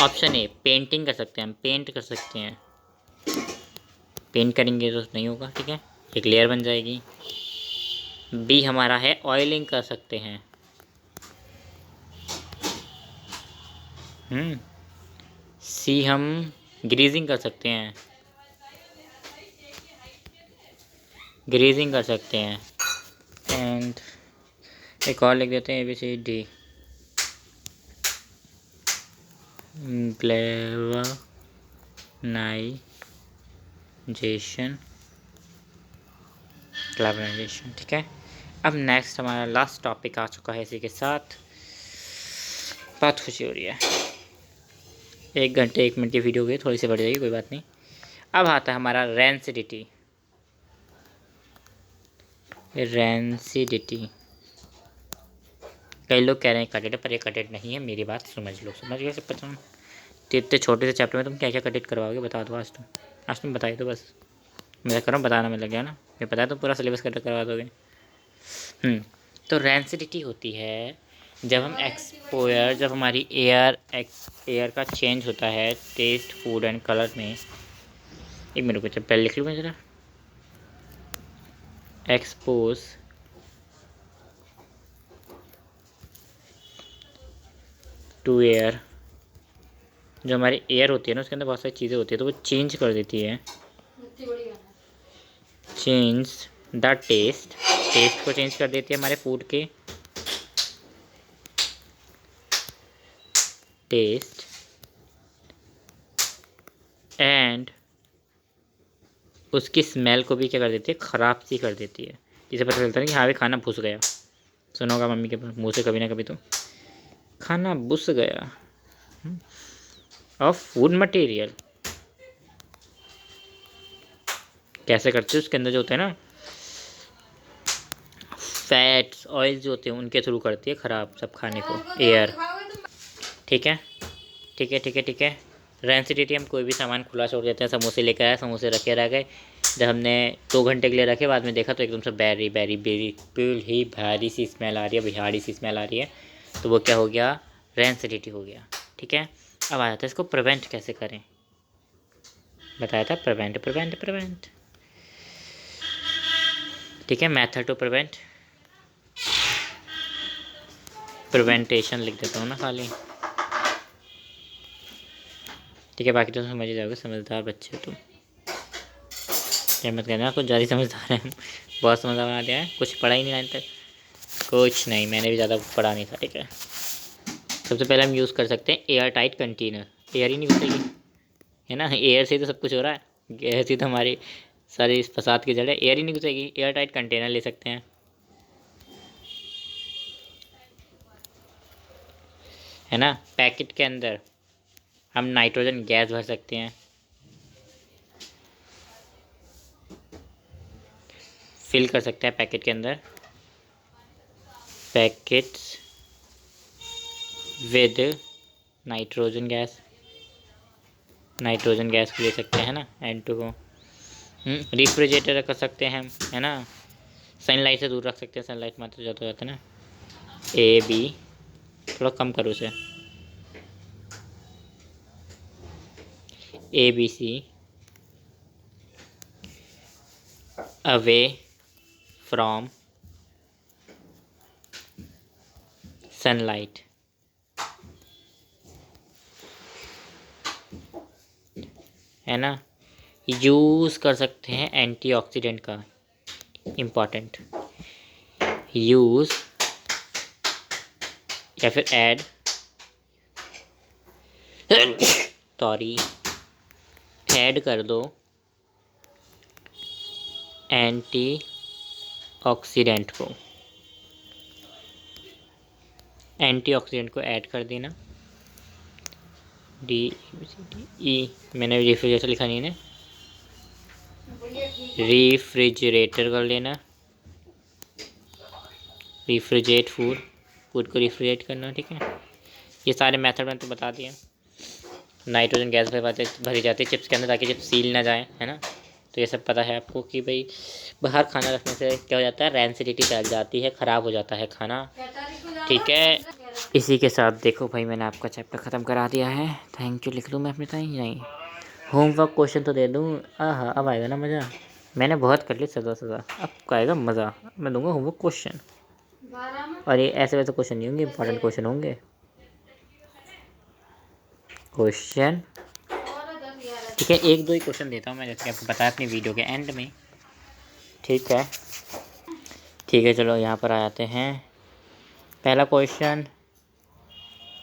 ऑप्शन ए, पेंटिंग कर सकते हैं हम, पेंट कर सकते हैं, पेंट करेंगे तो नहीं होगा, ठीक है, एक लेयर बन जाएगी। बी हमारा है ऑयलिंग कर सकते हैं, सी हम ग्रीजिंग कर सकते हैं, ग्रीजिंग कर सकते हैं, एंड एक और लिख देते हैं ABC D, ग्लैवनाइजेशन, ग्लैवनाइजेशन, ठीक है। अब नेक्स्ट हमारा लास्ट टॉपिक आ चुका है, इसी के साथ बहुत खुशी हो रही है। 1 घंटे 1 मिनट की वीडियो गई, थोड़ी सी बढ़ जाएगी, कोई बात नहीं। अब आता है हमारा रेंसिडिटी, रेंसिडिटी। कई लोग कह रहे हैं कटेड, पर ये कटेड नहीं है, मेरी बात समझ लो, समझ गए सब पता। तो इतने छोटे से चैप्टर में तुम क्या क्या कटेड करवाओगे, बता दो आज तुम बताइए तो बस, मैं करूँ बताना में लग गया ना, मैं पता है तो पूरा सिलेबस कटेड करवा दोगे। तो रेंसिडिटी होती है जब हम एक्सपोयर, जब हमारी एयर का चेंज होता है टेस्ट, फूड एंड कलर में। एक मिनट को पहले लिख लूँ मैं ज़रा, एक्सपोज टू एयर, जो हमारी एयर होती है ना उसके अंदर बहुत सारी चीज़ें होती है, तो वो चेंज कर देती है, चेंज द टेस्ट, टेस्ट को चेंज कर देती है हमारे फूड के, टेस्ट एंड उसकी स्मेल को भी क्या कर देती है, ख़राब सी कर देती है। इसे पता चलता है कि हाँ भाई खाना घुस गया। सुना होगा मम्मी के मुँह से कभी ना कभी तो, खाना घुस गया। ऑफ फूड मटेरियल कैसे करते हैं, उसके अंदर जो होते हैं ना फैट्स ऑयल जो होते हैं उनके थ्रू करती है ख़राब सब खाने को एयर। ठीक है ठीक है ठीक है ठीक है। रेंसिडिटी, हम कोई भी सामान खुला छोड़ देते हैं। समोसे लेकर आए, समोसे रखे रह गए, जब हमने 2 घंटे के लिए रखे, बाद में देखा तो एकदम से बैरी बैरी बिल्कुल ही भारी सी स्मेल आ रही है, बिहारी सी स्मेल आ रही है। तो वो क्या हो गया, रेंसिडिटी हो गया। ठीक है, अब आ जाता है इसको प्रिवेंट कैसे करें। बताया था प्रिवेंट प्रिवेंट प्रिवेंट। ठीक है, मेथड टू प्रिवेंट, प्रिवेंटेशन लिख देता हूँ ना खाली। ठीक है, बाकी तो समझ ही जाओगे, समझदार बच्चे तुम। क्या मत कहना कुछ ज़्यादा समझदार है, बहुत समझदार बना दिया है। कुछ पढ़ा ही नहीं 9 तक, कुछ नहीं, मैंने भी ज़्यादा पढ़ा नहीं था। ठीक है, सबसे पहले हम यूज़ कर सकते हैं एयर टाइट कंटेनर। एयर ही नहीं घुसेगी, है ना, एयर से तो सब कुछ हो रहा है, एयर से तो हमारी सारी इस फसाद की जड़ है। एयर ही नहीं घुसेगी, एयर टाइट कंटेनर ले सकते हैं, है ना। पैकेट के अंदर हम नाइट्रोजन गैस भर सकते हैं, फिल कर सकते हैं पैकेट के अंदर, packets with nitrogen gas, nitrogen gas ले सकते हैं ना N2 को। रेफ्रिजरेटर रख सकते हैं हम, है ना। सनलाइट से दूर रख सकते हैं, सनलाइट में तो ज़्यादा हो जाता है ना। AB, थोड़ा कम करो उसे, ABC, अवे फ्रॉम सनलाइट, है ना। यूज़ कर सकते हैं एंटीऑक्सीडेंट का, इम्पॉर्टेंट, यूज़ या फिर ऐड सॉरी ऐड कर दो एंटीऑक्सीडेंट को, एंटीऑक्सीडेंट को ऐड कर देना। DE, मैंने रेफ्रिजरेटर लिखा नहीं है, रेफ्रिजरेटर कर लेना, रेफ्रिजरेट फूड, फूड को रेफ्रिजरेट करना। ठीक है, ये सारे मेथड मैंने तो बता दिए। नाइट्रोजन गैस भरी जाती है चिप्स के अंदर ताकि चिप्स सील ना जाए, है ना। तो ये सब पता है आपको कि भाई बाहर खाना रखने से क्या हो जाता है, रेंसिडिटी फैल जाती है, ख़राब हो जाता है खाना। ठीक है, इसी के साथ देखो भाई मैंने आपका चैप्टर ख़त्म करा दिया है। थैंक यू लिख लूँ मैं अपने टाइम, नहीं होमवर्क क्वेश्चन तो दे दूँ। हाँ, अब आएगा ना मज़ा, मैंने बहुत कर ली सजा, अब आएगा मज़ा। मैं दूंगा होमवर्क क्वेश्चन, और ये ऐसे वैसे क्वेश्चन नहीं होंगे, इंपॉर्टेंट क्वेश्चन होंगे। क्वेश्चन ठीक है, 1-2 ही क्वेश्चन देता हूँ मैं, जैसे कि आपको बताया अपनी वीडियो के एंड में। ठीक है ठीक है, चलो यहाँ पर आ जाते हैं। पहला question,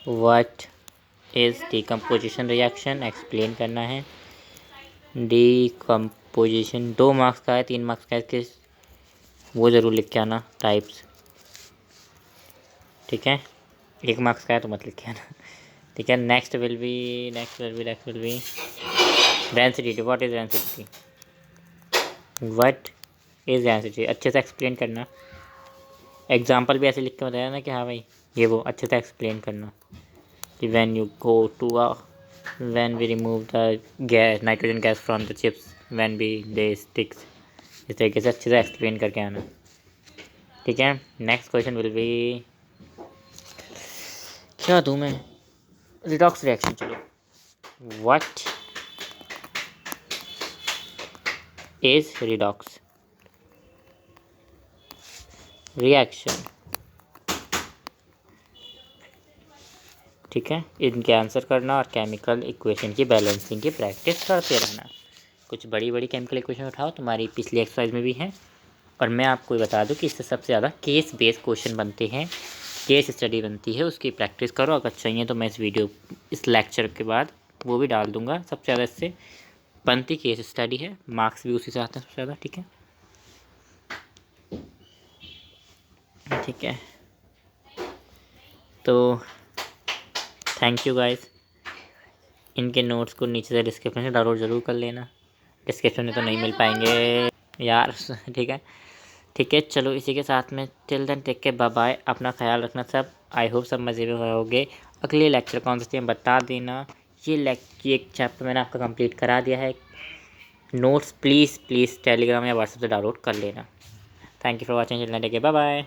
what is decomposition reaction, explain करना है। डिकम्पोजिशन 2 मार्क्स का है, 3 मार्क्स का है, किस वो ज़रूर लिख के आना टाइप्स। ठीक है, 1 मार्क्स का है तो मत लिख के आना। ठीक है, next will be density. What is density, what is density, अच्छे से एक्सप्लेन करना। एग्जाम्पल भी ऐसे लिख के बताया ना कि हाँ भाई ये वो, अच्छे से एक्सप्लेन करना कि when you go to when we remove the gas, nitrogen gas from the chips, when we they sticks, इस तरीके से अच्छे से एक्सप्लेन करके आना। ठीक है, नेक्स्ट क्वेश्चन विल बी, क्या दूँ मैं, रिडॉक्स रिएक्शन। चलो, व्हाट इज रिडॉक्स रिएक्शन। ठीक है, इनके आंसर करना और केमिकल इक्वेशन की बैलेंसिंग की प्रैक्टिस करते रहना। कुछ बड़ी बड़ी केमिकल इक्वेशन उठाओ, तुम्हारी पिछली एक्सरसाइज में भी हैं। और मैं आपको बता दूं कि इससे सबसे ज़्यादा केस बेस्ड क्वेश्चन बनते हैं, केस स्टडी बनती है, उसकी प्रैक्टिस करो। अगर चाहिए तो मैं इस लेक्चर के बाद वो भी डाल दूँगा। सबसे ज़्यादा इससे बनती केस स्टडी है, मार्क्स भी उसी से आते हैं सबसे ज़्यादा। ठीक है, ठीक है, तो थैंक यू गाइस। इनके नोट्स को नीचे से डिस्क्रिप्शन से डाउनलोड ज़रूर कर लेना, डिस्क्रिप्शन में तो नहीं मिल पाएंगे यार। ठीक है, चलो इसी के साथ में till then take care bye bye, अपना ख्याल रखना सब। आई होप सब मज़े में होगे। अगले लेक्चर कौन सा बता देना। ये एक चैप्टर मैंने आपका कंप्लीट करा दिया है। नोट्स प्लीज़ टेलीग्राम या व्हाट्सएप से डाउनलोड कर लेना। Thank you for watching, till then take care bye bye.